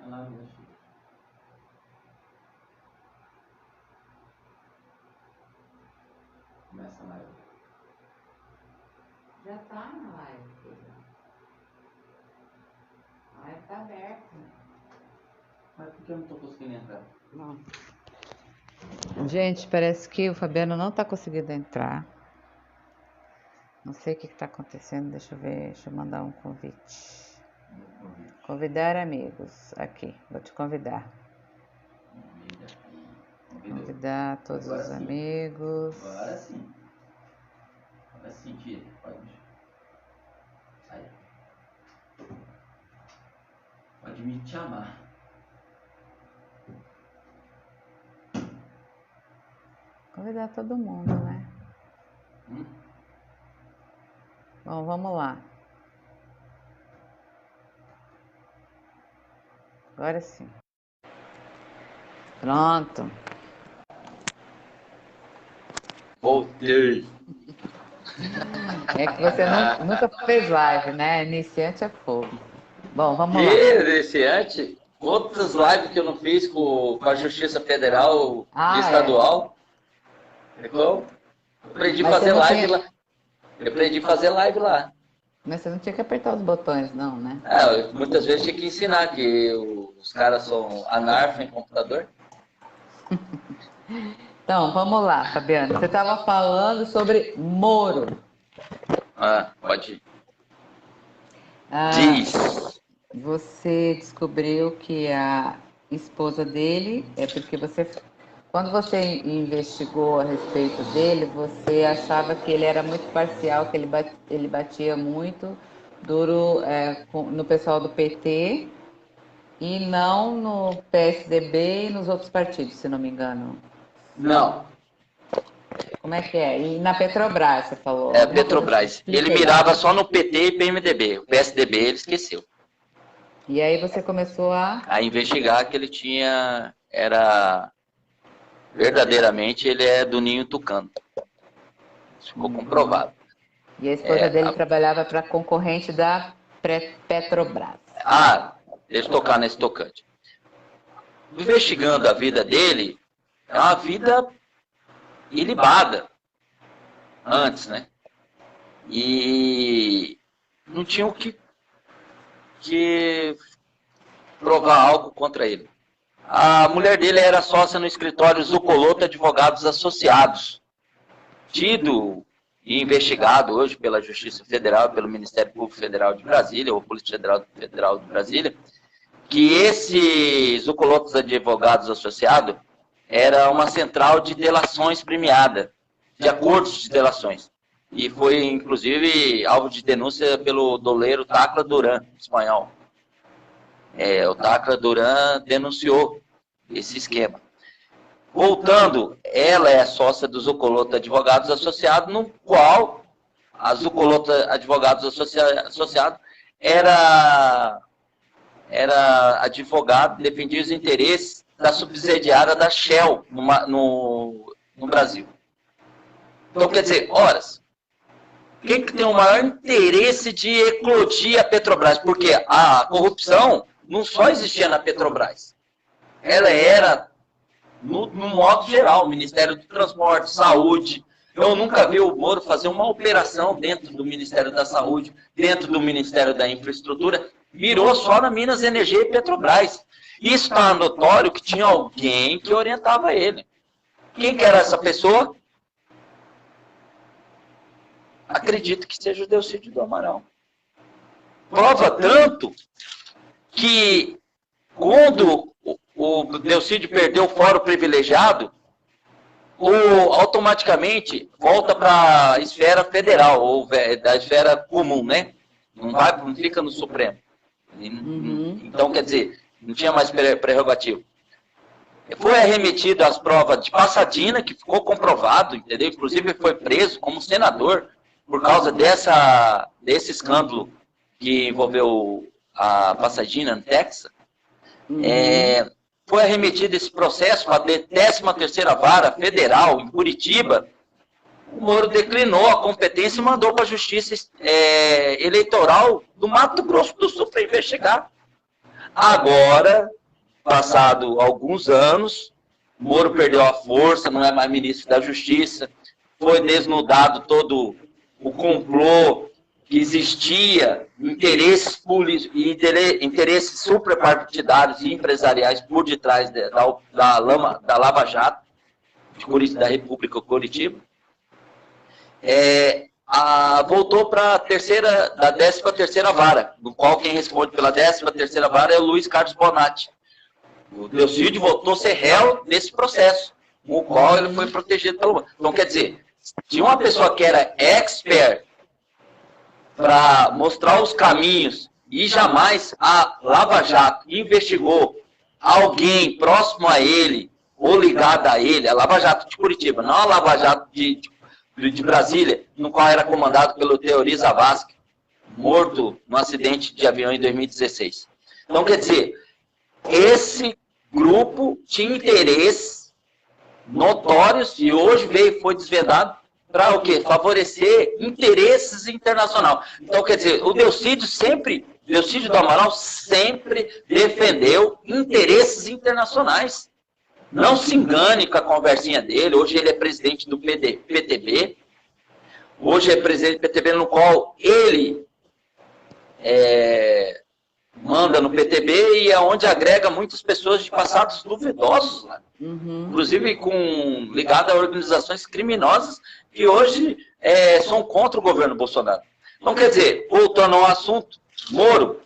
É lá mesmo. Começa a live. Já tá na live, filha. A live tá aberta. Mas por que eu não tô conseguindo entrar? Não. Gente, parece que o Fabiano não tá conseguindo entrar. Não sei o que tá acontecendo, deixa eu ver, deixa eu mandar um convite. Convidar amigos, aqui, vou te convidar. Convidar todos Agora os sim. amigos. Agora sim. Agora sim, tia. Pode sai. Pode me chamar. Convidar todo mundo, né? Bom, vamos lá. Agora sim. Pronto. Voltei. É que você nunca fez live, né? Iniciante é fogo. Bom, vamos lá. Iniciante? Outras lives que eu não fiz com a Justiça Federal e Estadual. É como? Eu aprendi a fazer live lá. Eu aprendi a fazer live lá. Mas você não tinha que apertar os botões, não, né? Muitas vezes tinha que ensinar que os caras são anarfa em computador. Então, vamos lá, Fabiano. Você estava falando sobre Moro. Pode ir. Diz. Você descobriu que a esposa dele é porque quando você investigou a respeito dele, você achava que ele era muito parcial, que ele batia muito duro no pessoal do PT e não no PSDB e nos outros partidos, se não me engano. Não. Como é que é? E na Petrobras, você falou? Petrobras. Ele mirava só no PT e PMDB. O PSDB ele esqueceu. E aí você começou a investigar que ele verdadeiramente ele é do ninho tucano. Isso ficou comprovado. E a esposa dele trabalhava para concorrente da Petrobras. Deixa eu tocar nesse tocante. Investigando a vida dele, é uma vida ilibada. antes, né? E não tinham que provar algo contra ele. A mulher dele era sócia no escritório Zucoloto Advogados Associados, tido e investigado hoje pela Justiça Federal, pelo Ministério Público Federal de Brasília, ou Polícia Federal de Brasília, que esse Zucoloto Advogados Associados era uma central de delações premiada, de acordos de delações. E foi, inclusive, alvo de denúncia pelo doleiro Tacla Duran, espanhol. O Tacla Duran denunciou esse esquema. Voltando, ela é sócia do Zucoloto Advogados Associados, no qual a Zucoloto Advogados Associados era advogado, defendia os interesses da subsidiária da Shell no Brasil. Então, quer dizer, horas, quem que tem o maior interesse de eclodir a Petrobras? Porque a corrupção não só existia na Petrobras. Ela era, no modo geral, Ministério do Transporte, Saúde. Eu nunca vi o Moro fazer uma operação dentro do Ministério da Saúde, dentro do Ministério da Infraestrutura. Mirou só na Minas Energia e Petrobras. Isso está notório que tinha alguém que orientava ele. Quem que era essa pessoa? Acredito que seja o Delcídio do Amaral. Prova tanto que quando o Delcídio perdeu o fórum privilegiado, automaticamente volta para a esfera federal, ou da esfera comum, né? Não fica no Supremo. Então, quer dizer, não tinha mais prerrogativo. Foi arremetido às provas de Passadina, que ficou comprovado, entendeu? Inclusive foi preso como senador por causa desse escândalo que envolveu a Passadina, no Texas. Foi arremetido esse processo para a 13ª Vara Federal, em Curitiba. O Moro declinou a competência e mandou para a Justiça Eleitoral do Mato Grosso do Sul para investigar. Agora, passado alguns anos, Moro perdeu a força, não é mais ministro da Justiça, foi desnudado todo o complô que existia, interesses suprapartidários e empresariais por detrás da Lava Jato, da República Curitiba. Voltou para a 13ª Vara, no qual quem responde pela 13ª Vara é o Luiz Carlos Bonatti. O Delcídio voltou a ser réu nesse processo, no qual ele foi protegido pelo... Então, quer dizer, tinha uma pessoa que era expert para mostrar os caminhos e jamais a Lava Jato investigou alguém próximo a ele ou ligado a ele, a Lava Jato de Curitiba, não a Lava Jato de Brasília, no qual era comandado pelo Teori Zavascki, morto no acidente de avião em 2016. Então, quer dizer, esse grupo tinha interesses notórios e hoje foi desvendado para o quê? Favorecer interesses internacionais. Então, quer dizer, o Delcídio do Amaral sempre defendeu interesses internacionais. Não se engane com a conversinha dele. Hoje ele é presidente do PTB. Hoje é presidente do PTB, no qual ele manda no PTB e é onde agrega muitas pessoas de passados duvidosos, né? Inclusive ligado a organizações criminosas que hoje são contra o governo Bolsonaro. Então, quer dizer, voltando ao assunto, Moro,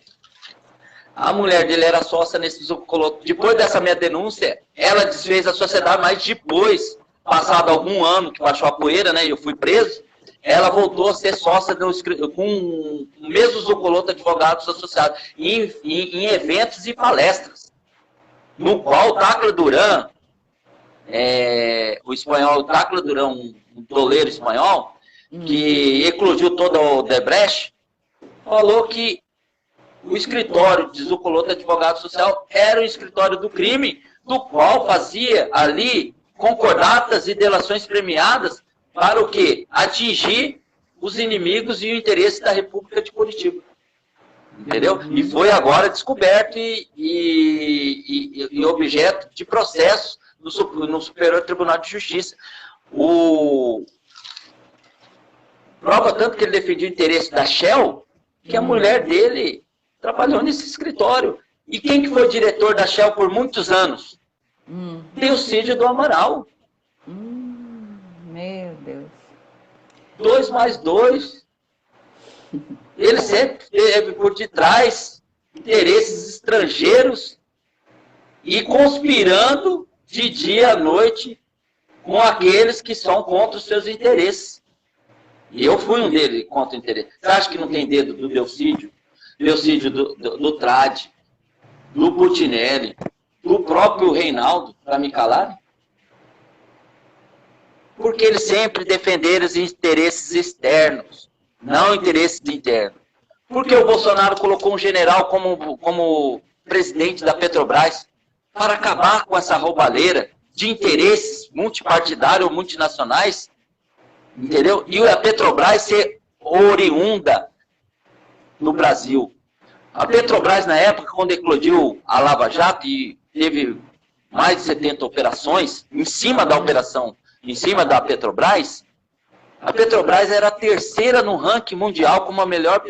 a mulher dele era sócia nesse Zucoloto. Depois dessa minha denúncia, ela desfez a sociedade, mas depois, passado algum ano que baixou a poeira, né, e eu fui preso, ela voltou a ser sócia com o mesmo Zucoloto Advogados Associados, em eventos e palestras, no qual o Tacla Duran, o espanhol Tacla Duran, um doleiro espanhol, que eclodiu toda o Odebrecht, falou que o escritório de Zucoloto Advogado Social era o escritório do crime, do qual fazia ali concordatas e delações premiadas para o quê? Atingir os inimigos e o interesse da República de Curitiba. Entendeu? E foi agora descoberto e objeto de processo no Superior Tribunal de Justiça. Prova tanto que ele defendia o interesse da Shell, que a mulher dele trabalhou nesse escritório. E quem que foi diretor da Shell por muitos anos? Delcídio do Amaral. Meu Deus. 2 mais 2. Ele sempre teve por detrás interesses estrangeiros e conspirando de dia à noite com aqueles que são contra os seus interesses. E eu fui um deles contra o interesse. Você acha que não tem dedo do Delcídio? Delcídio do Tradi, do Putinelli, do próprio Reinaldo, para me calar? Porque eles sempre defenderam os interesses externos, não interesses internos. Porque o Bolsonaro colocou um general como presidente da Petrobras para acabar com essa roubalheira de interesses multipartidários ou multinacionais, entendeu? E a Petrobras ser oriunda no Brasil. A Petrobras, na época, quando eclodiu a Lava Jato e teve mais de 70 operações em cima da operação, em cima da Petrobras, a Petrobras era a terceira no ranking mundial como a maior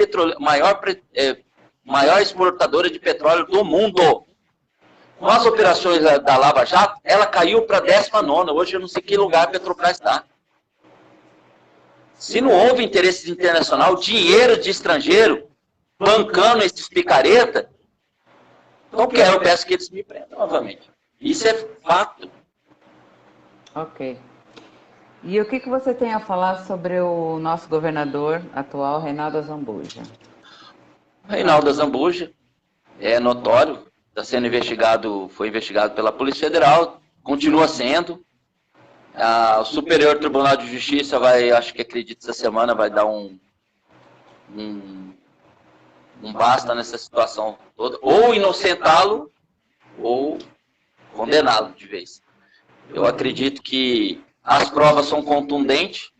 exportadora de petróleo do mundo. Com as operações da Lava Jato, ela caiu para a 19ª. Hoje eu não sei que lugar a Petrobras está. Se não houve interesse internacional, dinheiro de estrangeiro, bancando esses picareta, então eu peço que eles me prendam novamente. Isso é fato. Ok. E o que você tem a falar sobre o nosso governador atual, Reinaldo Azambuja? Reinaldo Azambuja é notório, está sendo investigado, foi investigado pela Polícia Federal, continua sendo. O Superior Tribunal de Justiça vai, acho que acredito essa semana, vai dar um basta nessa situação toda, ou inocentá-lo, ou condená-lo de vez. Eu acredito que as provas são contundentes,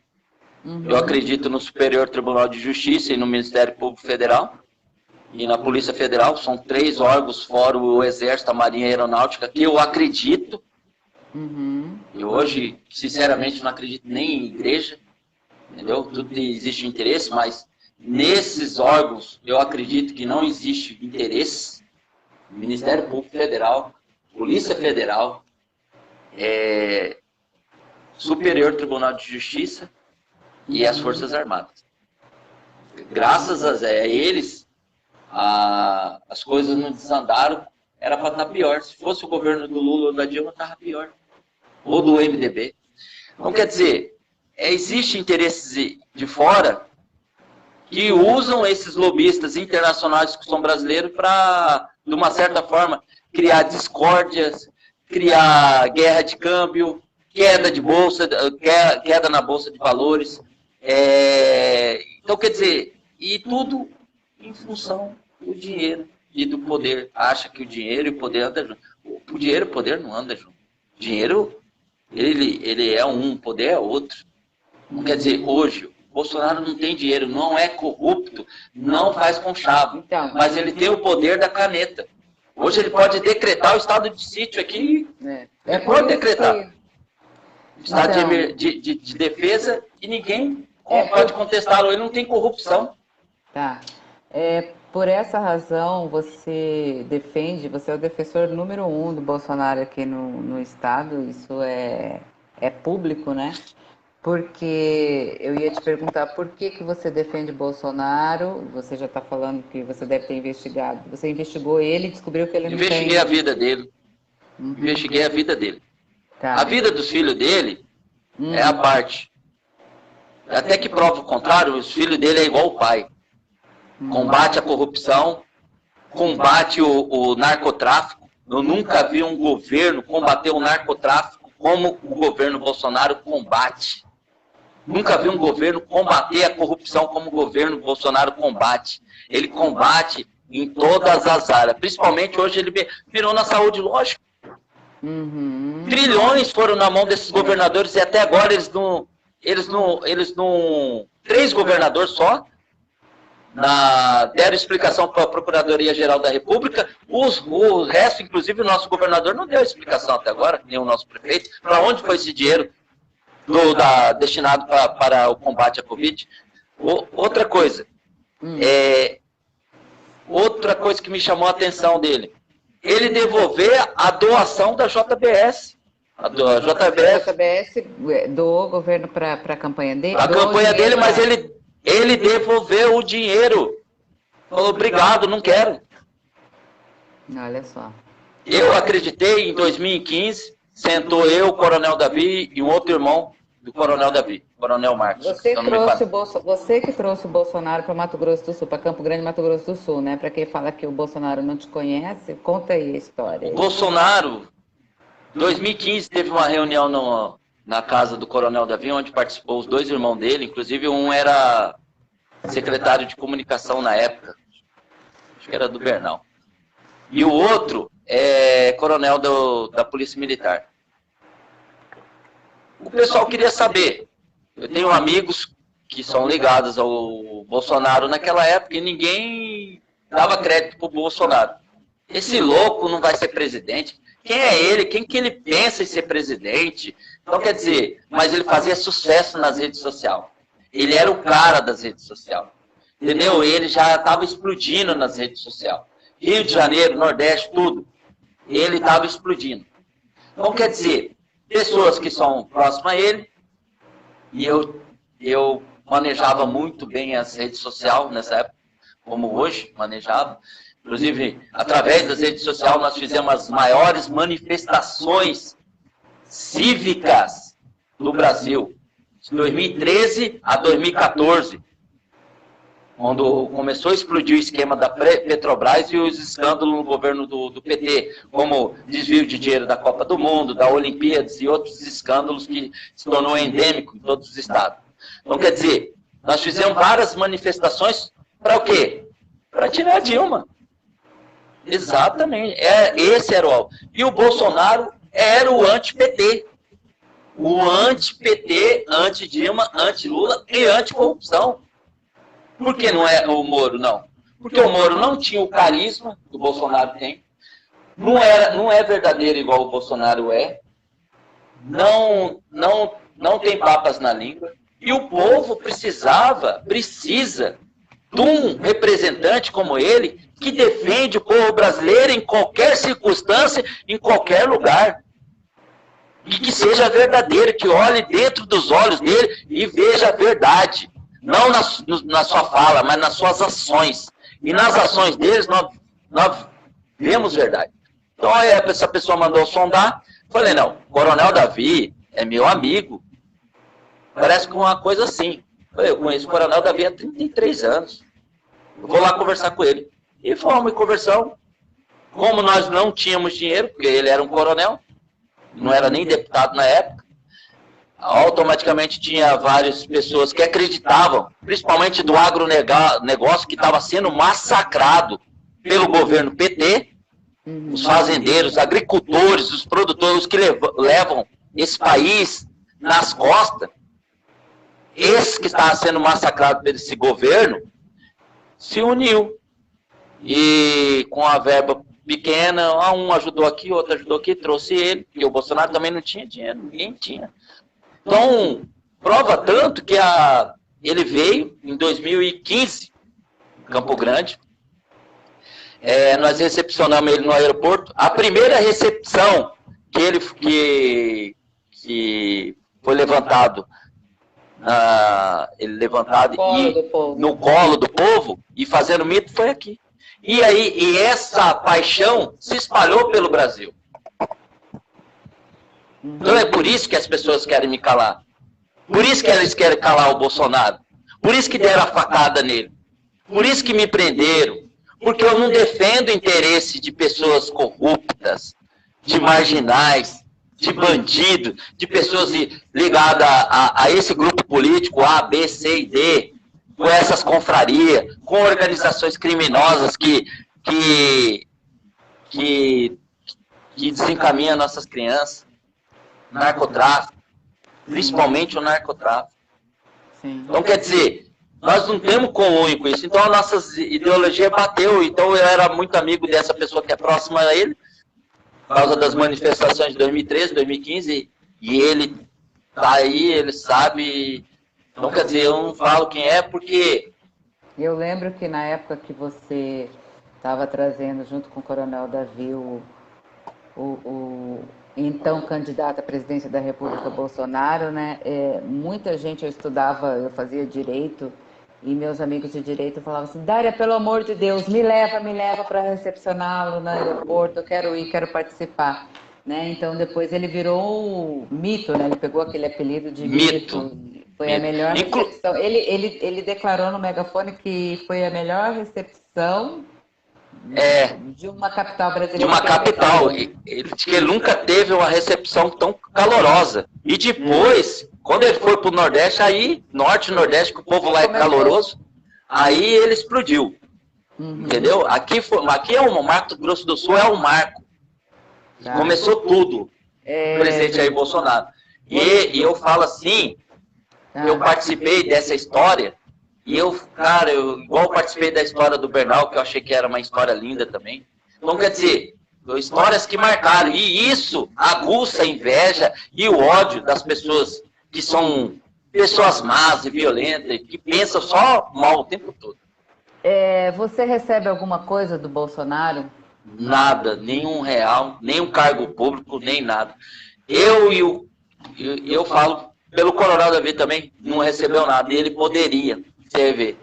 eu acredito no Superior Tribunal de Justiça e no Ministério Público Federal, e na Polícia Federal, são 3 órgãos, fora o Exército, a Marinha e a Aeronáutica, que eu acredito. E hoje, sinceramente, não acredito nem em igreja, entendeu? Tudo existe interesse, mas nesses órgãos eu acredito que não existe interesse. Ministério Público Federal, Polícia Federal, Superior Tribunal de Justiça e as Forças Armadas. Graças a eles, as coisas não desandaram, era para estar pior. Se fosse o governo do Lula ou da Dilma, estava pior. Ou do MDB. Então, quer dizer, existe interesses de fora que usam esses lobistas internacionais que são brasileiros para, de uma certa forma, criar discórdias, criar guerra de câmbio, queda de bolsa, queda na bolsa de valores. Então, quer dizer, e tudo em função do dinheiro e do poder. Acha que o dinheiro e o poder andam juntos. O dinheiro e o poder não andam juntos. O dinheiro, ele é um, o poder é outro. Não quer dizer, hoje, Bolsonaro não tem dinheiro, não é corrupto, não faz conchavo, então, mas ele tem o poder da caneta. Hoje ele pode decretar o estado de sítio aqui, pode decretar. Estado então, de defesa e ninguém pode contestá-lo, ele não tem corrupção. Tá. Por essa razão, você é o defensor número 1 do Bolsonaro aqui no estado, isso é público, né? Porque eu ia te perguntar por que você defende Bolsonaro, você já está falando que você deve ter investigado, você investigou ele e descobriu que ele não tem... Investiguei a vida dele, investiguei a vida dele. Tá. A vida dos filhos dele é a parte. Até que prova o contrário, os filhos dele é igual o pai. Combate a corrupção, combate o narcotráfico. Eu nunca vi um governo combater o narcotráfico como o governo Bolsonaro combate. Nunca vi um governo combater a corrupção como o governo Bolsonaro combate. Ele combate em todas as áreas. Principalmente hoje ele virou na saúde, lógico. Trilhões foram na mão desses governadores e até agora eles não 3 governadores só deram explicação para a Procuradoria-Geral da República. O resto, inclusive o nosso governador, não deu explicação até agora, nem o nosso prefeito, para onde foi esse dinheiro destinado para o combate à Covid. Outra coisa. Outra coisa que me chamou a atenção dele. Ele devolver a doação da JBS. A JBS doou o governo para a campanha dele? A campanha dele, mas ele devolveu o dinheiro. Falou, obrigado, não quero. Olha só. Eu acreditei em 2015, sentou eu, o Coronel Davi e um outro irmão do Coronel Davi, Coronel Marcos. Você que trouxe o Bolsonaro para Mato Grosso do Sul, para Campo Grande, Mato Grosso do Sul, né? Para quem fala que o Bolsonaro não te conhece, conta aí a história. O Bolsonaro, em 2015, teve uma reunião na casa do Coronel Davi, onde participou os dois irmãos dele, inclusive um era secretário de comunicação na época, acho que era do Bernal. E o outro é coronel da Polícia Militar. O pessoal queria saber. Eu tenho amigos que são ligados ao Bolsonaro naquela época e ninguém dava crédito para o Bolsonaro. Esse louco não vai ser presidente. Quem é ele? Quem que ele pensa em ser presidente? Então, quer dizer, mas ele fazia sucesso nas redes sociais. Ele era o cara das redes sociais. Entendeu? Ele já estava explodindo nas redes sociais. Rio de Janeiro, Nordeste, tudo. Ele estava explodindo. Então, quer dizer, pessoas que são próximas a ele, e eu manejava muito bem as redes sociais nessa época, como hoje manejava. Inclusive, através das redes sociais, nós fizemos as maiores manifestações cívicas do Brasil, de 2013 a 2014, quando começou a explodir o esquema da Petrobras e os escândalos no governo do PT, como desvio de dinheiro da Copa do Mundo, da Olimpíadas e outros escândalos que se tornou endêmico em todos os estados. Então, quer dizer, nós fizemos várias manifestações para o quê? Para tirar a Dilma. Exatamente. Esse era o alvo. E o Bolsonaro era o anti-PT. O anti-PT, anti-Dilma, anti-Lula e anti-corrupção. Por que não é o Moro, não? Porque o Moro não tinha o carisma que o Bolsonaro tem. Não é verdadeiro igual o Bolsonaro é. Não tem papas na língua. E o povo precisa de um representante como ele, que defende o povo brasileiro em qualquer circunstância, em qualquer lugar. E que seja verdadeiro, que olhe dentro dos olhos dele e veja a verdade. Não na sua fala, mas nas suas ações. E nas ações deles, nós vemos verdade. Então, essa pessoa mandou sondar. Falei, não, Coronel Davi é meu amigo. Parece que uma coisa assim. Eu conheço o Coronel Davi há 33 anos. Eu vou lá conversar com ele. E fomos e conversamos. Como nós não tínhamos dinheiro, porque ele era um coronel, não era nem deputado na época, automaticamente tinha várias pessoas que acreditavam, principalmente do agronegócio, que estava sendo massacrado pelo governo PT, os fazendeiros, os agricultores, os produtores que levam esse país nas costas. Esse que estava sendo massacrado por esse governo se uniu. E com a verba pequena, um ajudou aqui, outro ajudou aqui, trouxe ele, porque o Bolsonaro também não tinha dinheiro, ninguém tinha. Então, prova tanto que ele veio em 2015, em Campo Grande. Nós recepcionamos ele no aeroporto. A primeira recepção que foi levantado, no colo do povo e fazendo mito foi aqui. E essa paixão se espalhou pelo Brasil. Então é por isso que as pessoas querem me calar. Por isso que eles querem calar o Bolsonaro. Por isso que deram a facada nele. Por isso que me prenderam. Porque eu não defendo o interesse de pessoas corruptas, de marginais, de bandidos, de pessoas ligadas a esse grupo político A, B, C e D, com essas confrarias, com organizações criminosas que desencaminham nossas crianças. Narcotráfico, principalmente o narcotráfico. Sim. Então, quer dizer, nós não temos comum com isso. Então, a nossa ideologia bateu. Então, eu era muito amigo dessa pessoa que é próxima a ele, por causa das manifestações de 2013, 2015, e ele tá aí, ele sabe, Então, quer dizer, eu não falo quem é porque... Eu lembro que na época que você estava trazendo, junto com o Coronel Davi, o então candidato à presidência da República, Bolsonaro, né? Muita gente, eu estudava, eu fazia direito, e meus amigos de direito falavam assim: Dária, pelo amor de Deus, me leva para recepcioná-lo no aeroporto, eu quero ir, quero participar. Né? Então depois ele virou um mito, né? Ele pegou aquele apelido de mito. Foi a melhor recepção. Ele declarou no megafone que foi a melhor recepção de uma capital brasileira. De uma capital. Ele disse que ele nunca teve uma recepção tão calorosa. E depois, quando ele foi para o Nordeste, aí, Norte e Nordeste, que o povo lá é caloroso, aí ele explodiu. Entendeu? Aqui é o Mato Grosso do Sul, é um marco. Começou tudo. O presidente Jair Bolsonaro. E eu falo assim, eu participei dessa história, e igual participei da história do Bernal, que eu achei que era uma história linda também. Então, quer dizer, histórias que marcaram. E isso aguça a inveja e o ódio das pessoas que são pessoas más e violentas, que pensam só mal o tempo todo. Você recebe alguma coisa do Bolsonaro? Nada, nenhum real, nem um cargo público, nem nada. Eu falo pelo Coronel Davi também, não recebeu nada. E ele poderia, você vê,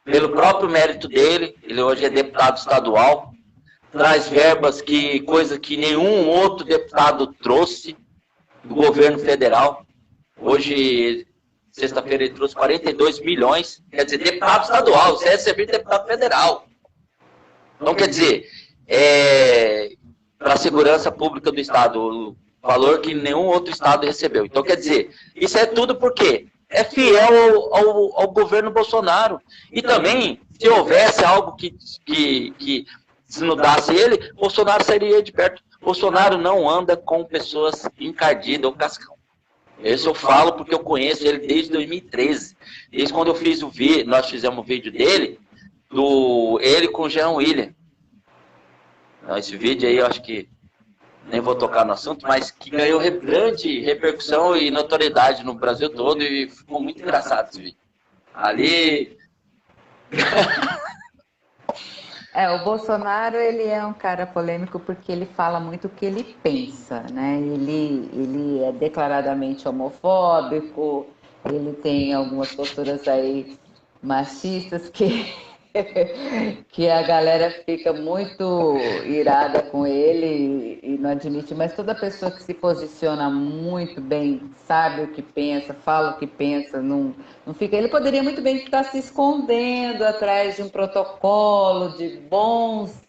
pelo próprio mérito dele, ele hoje é deputado estadual, traz verbas, coisa que nenhum outro deputado trouxe do governo federal. Hoje, sexta-feira, ele trouxe 42 milhões, quer dizer, deputado estadual, você recebeu deputado federal. Então, quer dizer, para a segurança pública do Estado, o valor que nenhum outro Estado recebeu. Então, quer dizer, isso é tudo porque é fiel ao governo Bolsonaro. E também, se houvesse algo que se não dasse ele, Bolsonaro sairia de perto. Bolsonaro não anda com pessoas encardidas ou cascão. Isso eu falo porque eu conheço ele desde 2013. Desde quando eu fiz nós fizemos o vídeo dele, ele com o Jean William. Esse vídeo aí eu acho que nem vou tocar no assunto, mas que ganhou grande repercussão e notoriedade no Brasil todo e ficou muito engraçado esse vídeo. Ali... O Bolsonaro, ele é um cara polêmico porque ele fala muito o que ele pensa, né? Ele é declaradamente homofóbico, ele tem algumas posturas aí machistas que a galera fica muito irada com ele e não admite, mas toda pessoa que se posiciona muito bem, sabe o que pensa, fala o que pensa, não fica. Ele poderia muito bem estar se escondendo atrás de um protocolo de bons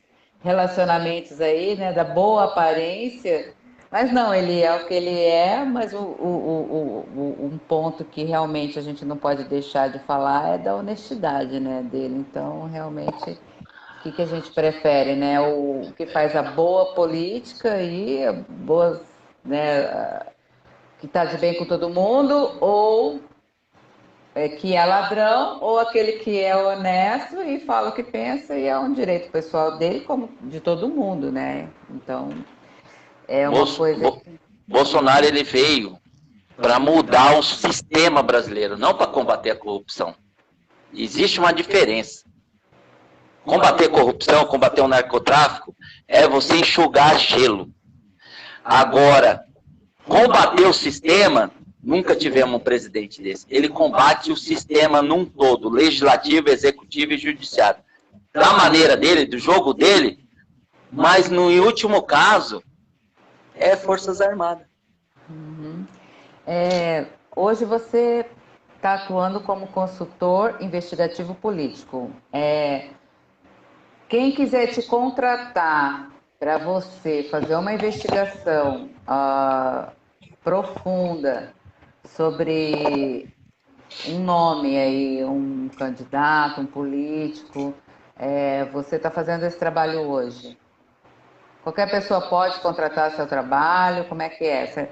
relacionamentos aí, né, da boa aparência, mas não, ele é o que ele é, mas um ponto que realmente a gente não pode deixar de falar é da honestidade, né, dele. Então, realmente, o que a gente prefere, né? O que faz a boa política e a boa, né, que está de bem com todo mundo, ou que é ladrão, ou aquele que é honesto e fala o que pensa e é um direito pessoal dele, como de todo mundo, né? Então... Bolsonaro, ele veio para mudar o sistema brasileiro, não para combater a corrupção. Existe uma diferença. Combater a corrupção, combater o narcotráfico, é você enxugar gelo. Agora, combater o sistema, nunca tivemos um presidente desse. Ele combate o sistema num todo, legislativo, executivo e judiciário. Da maneira dele, do jogo dele, mas no último caso... Forças Armadas. Hoje você está atuando como consultor investigativo político. Quem quiser te contratar para você fazer uma investigação profunda sobre um nome aí, um candidato, um político, você está fazendo esse trabalho hoje? Qualquer pessoa pode contratar seu trabalho? Como é que é?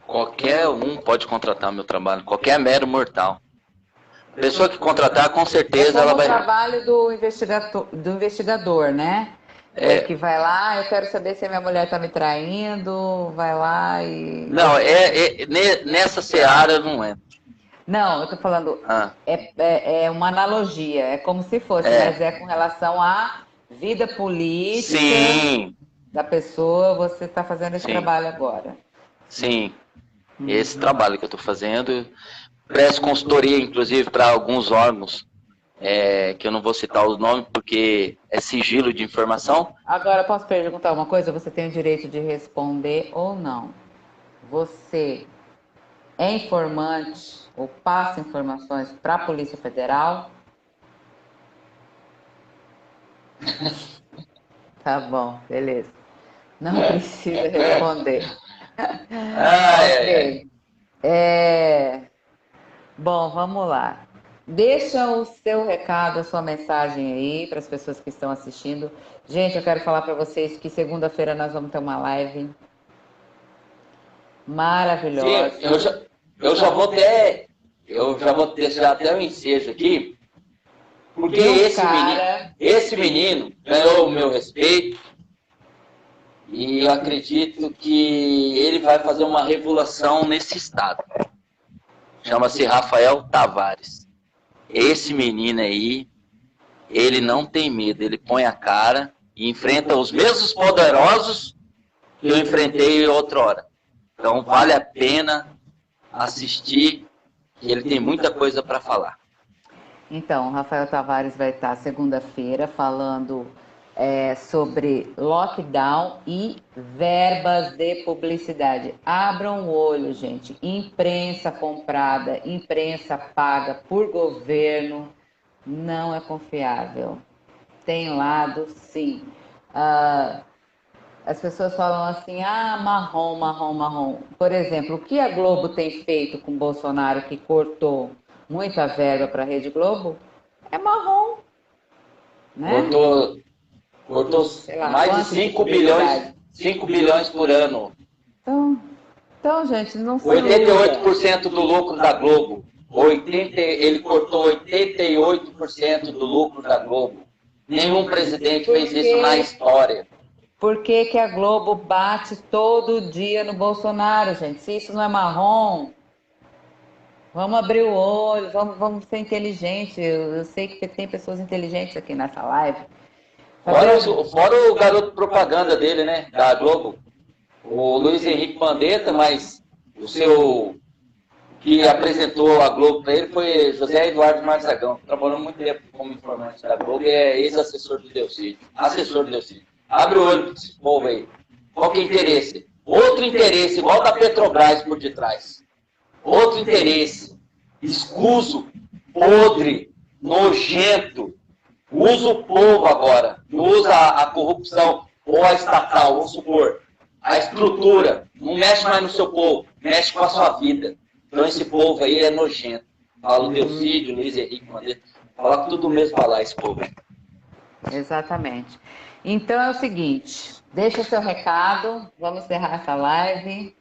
Qualquer um pode contratar meu trabalho, qualquer mero mortal. A pessoa que contratar, com certeza ela vai... É o trabalho do investigador, né? Que vai lá, eu quero saber se a minha mulher está me traindo, vai lá e... Não, nessa seara não entra. Não, eu tô falando, Ah, é uma analogia, é como se fosse, mas é. é com relação à vida política Sim, da pessoa, você está fazendo esse sim, trabalho agora. sim. Esse Uhum. trabalho que eu estou fazendo, presto consultoria, inclusive, para alguns órgãos, que eu não vou citar os nomes porque é sigilo de informação. Agora, posso perguntar uma coisa? Você tem o direito de responder ou não. Você é informante ou passa informações para a Polícia Federal? Tá bom, beleza. Não precisa responder. Ai, ai, ai. Ok. É... Bom, vamos lá. Deixa o seu recado, a sua mensagem aí para as pessoas que estão assistindo. Gente, eu quero falar para vocês que segunda-feira nós vamos ter uma live Sim, maravilhosa. eu já vou ter, eu já vou deixar até o ensejo aqui, porque De um cara. esse menino ganhou o meu respeito e eu acredito que ele vai fazer uma revolução nesse estado. Chama-se Rafael Tavares. Esse menino aí, ele não tem medo, ele põe a cara e enfrenta os mesmos poderosos que eu enfrentei outrora. Então vale a pena assistir, que ele tem muita coisa para falar. Então, o Rafael Tavares vai estar segunda-feira falando sobre lockdown e verbas de publicidade. Abram o olho, gente. Imprensa comprada, imprensa paga por governo não é confiável. Tem lado, sim. Ah, as pessoas falam assim, marrom, marrom, marrom. Por exemplo, o que a Globo tem feito com Bolsonaro, que cortou muita verba para a Rede Globo, é marrom, né? Cortou, cortou Sei lá, mais de quanto de publicidade. 5 bilhões por ano. Então, então, gente, não se iluda. 88% do lucro da Globo. Ele cortou 88% do lucro da Globo. Nenhum presidente Por fez isso na quê? história. Por que que a Globo bate todo dia no Bolsonaro, gente? Se isso não é marrom, vamos abrir o olho, vamos ser inteligentes. Eu sei que tem pessoas inteligentes aqui nessa live. Fazer. Fora o garoto propaganda dele, né? Da Globo. O Luiz Henrique Mandetta, mas o seu que apresentou a Globo para ele foi José Eduardo Marzagão. Trabalhou muito tempo como informante da Globo e é ex-assessor do Delcídio. Assessor do Delcídio. Abre o olho para esse povo aí. Qual que é o interesse? Outro interesse, igual da Petrobras por detrás. Outro interesse. Escuso, podre, nojento. Usa o povo agora. Não usa a corrupção ou a estatal, vamos supor. A estrutura. Não mexe mais no seu povo. Mexe com a sua vida. Então esse povo aí é nojento. Fala o Delcídio, Luiz Henrique Mandetta. Fala tudo mesmo falar esse povo. Exatamente. Então é o seguinte, deixa seu recado, vamos encerrar essa live.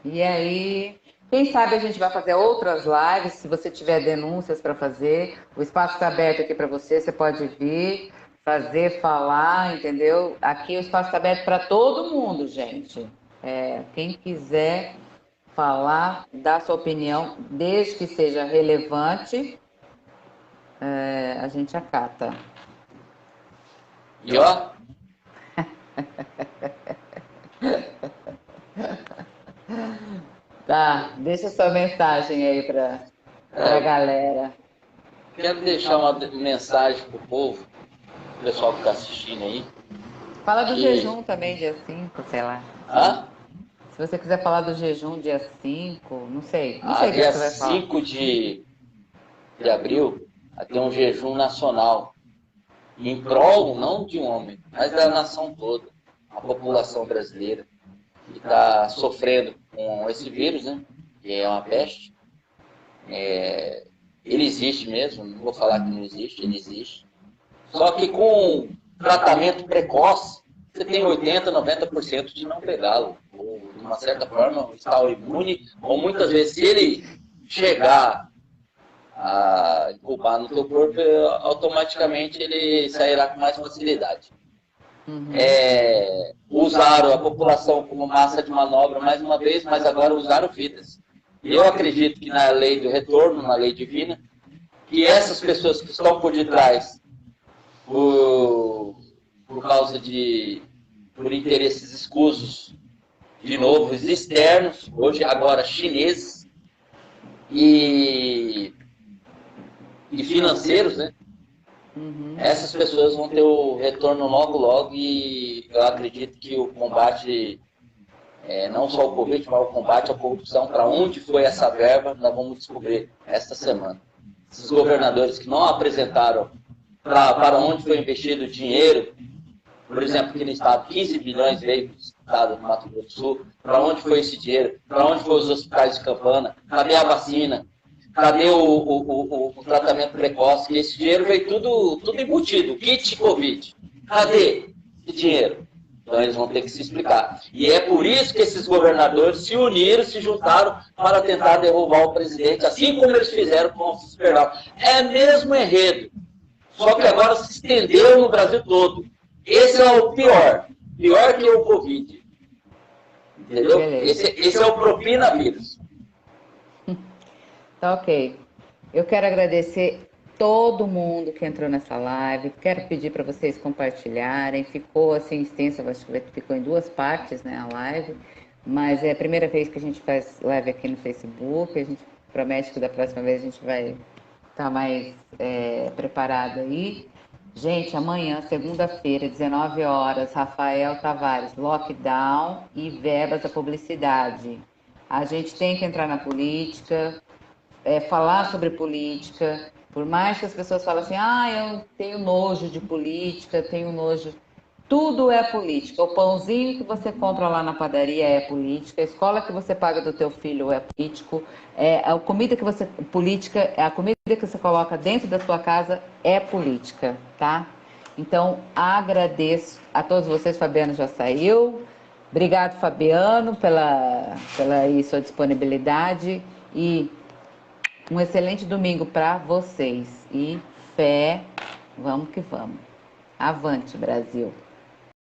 E aí, quem sabe a gente vai fazer outras lives, se você tiver denúncias para fazer, o espaço está aberto aqui para você, você pode vir, fazer, falar, entendeu? Aqui o espaço está aberto para todo mundo, gente. Quem quiser falar, dar sua opinião, desde que seja relevante, a gente acata. E ó, Tá, deixa sua mensagem aí para a galera. quero deixar uma mensagem pro povo, o pessoal que está assistindo aí. Fala do Que... jejum também, dia 5, sei lá. Hã? Se você quiser falar do jejum dia 5, não sei. Não sei o que Dia você vai falar. 5 de abril, vai ter um jejum nacional. Em prol, não de um homem, mas da nação toda. A população brasileira que está sofrendo com esse vírus, né? Que é uma peste. Ele existe mesmo, não vou falar que não existe, ele existe. Só que com tratamento precoce, você tem 80%, 90% de não pegá-lo. Ou, de uma certa forma, estar imune, ou muitas vezes, se ele chegar a incubar no teu corpo, automaticamente ele sairá com mais facilidade. Usaram a população como massa de manobra mais uma vez, mas agora usaram vidas. Eu acredito que na lei do retorno, na lei divina, que essas pessoas que estão por detrás, por causa por interesses escusos, de novo, externos, hoje agora chineses e financeiros, né? Essas pessoas vão ter o retorno logo, logo, e eu acredito que o combate, não só o Covid, mas o combate à corrupção, para onde foi essa verba, nós vamos descobrir esta semana. Esses governadores que não apresentaram para onde foi investido o dinheiro, por exemplo, aqui no estado, 15 bilhões veio para o estado do Mato Grosso do Sul, para onde foi esse dinheiro? Para onde foram os hospitais de campanha? Cadê a vacina? Cadê o tratamento precoce? Esse dinheiro veio tudo embutido, kit Covid. Cadê esse dinheiro? Então eles vão ter que se explicar. E é por isso que esses governadores se uniram, se juntaram para tentar derrubar o presidente, assim como eles fizeram com o Francisco Bernardo. É mesmo enredo. Só que agora se estendeu no Brasil todo. Esse é o pior. Pior que o Covid. Entendeu? Esse é o propinavírus. Tá ok. Eu quero agradecer todo mundo que entrou nessa live. Quero pedir para vocês compartilharem. Ficou assim extensa, acho que ficou em 2 partes, né, a live. Mas é a primeira vez que a gente faz live aqui no Facebook. A gente promete que da próxima vez a gente vai estar mais preparado aí. Gente, amanhã, segunda-feira, 19 horas, Rafael Tavares, lockdown e verbas da publicidade. A gente tem que entrar na política, falar sobre política, por mais que as pessoas falem assim, eu tenho nojo de política, tenho nojo... Tudo é política. O pãozinho que você compra lá na padaria é política, a escola que você paga do teu filho é político, a comida que você... Política, a comida que você coloca dentro da sua casa é política, tá? Então, agradeço a todos vocês. Fabiano já saiu. Obrigado, Fabiano, pela aí, sua disponibilidade. E um excelente domingo para vocês. E fé, vamos que vamos. Avante, Brasil!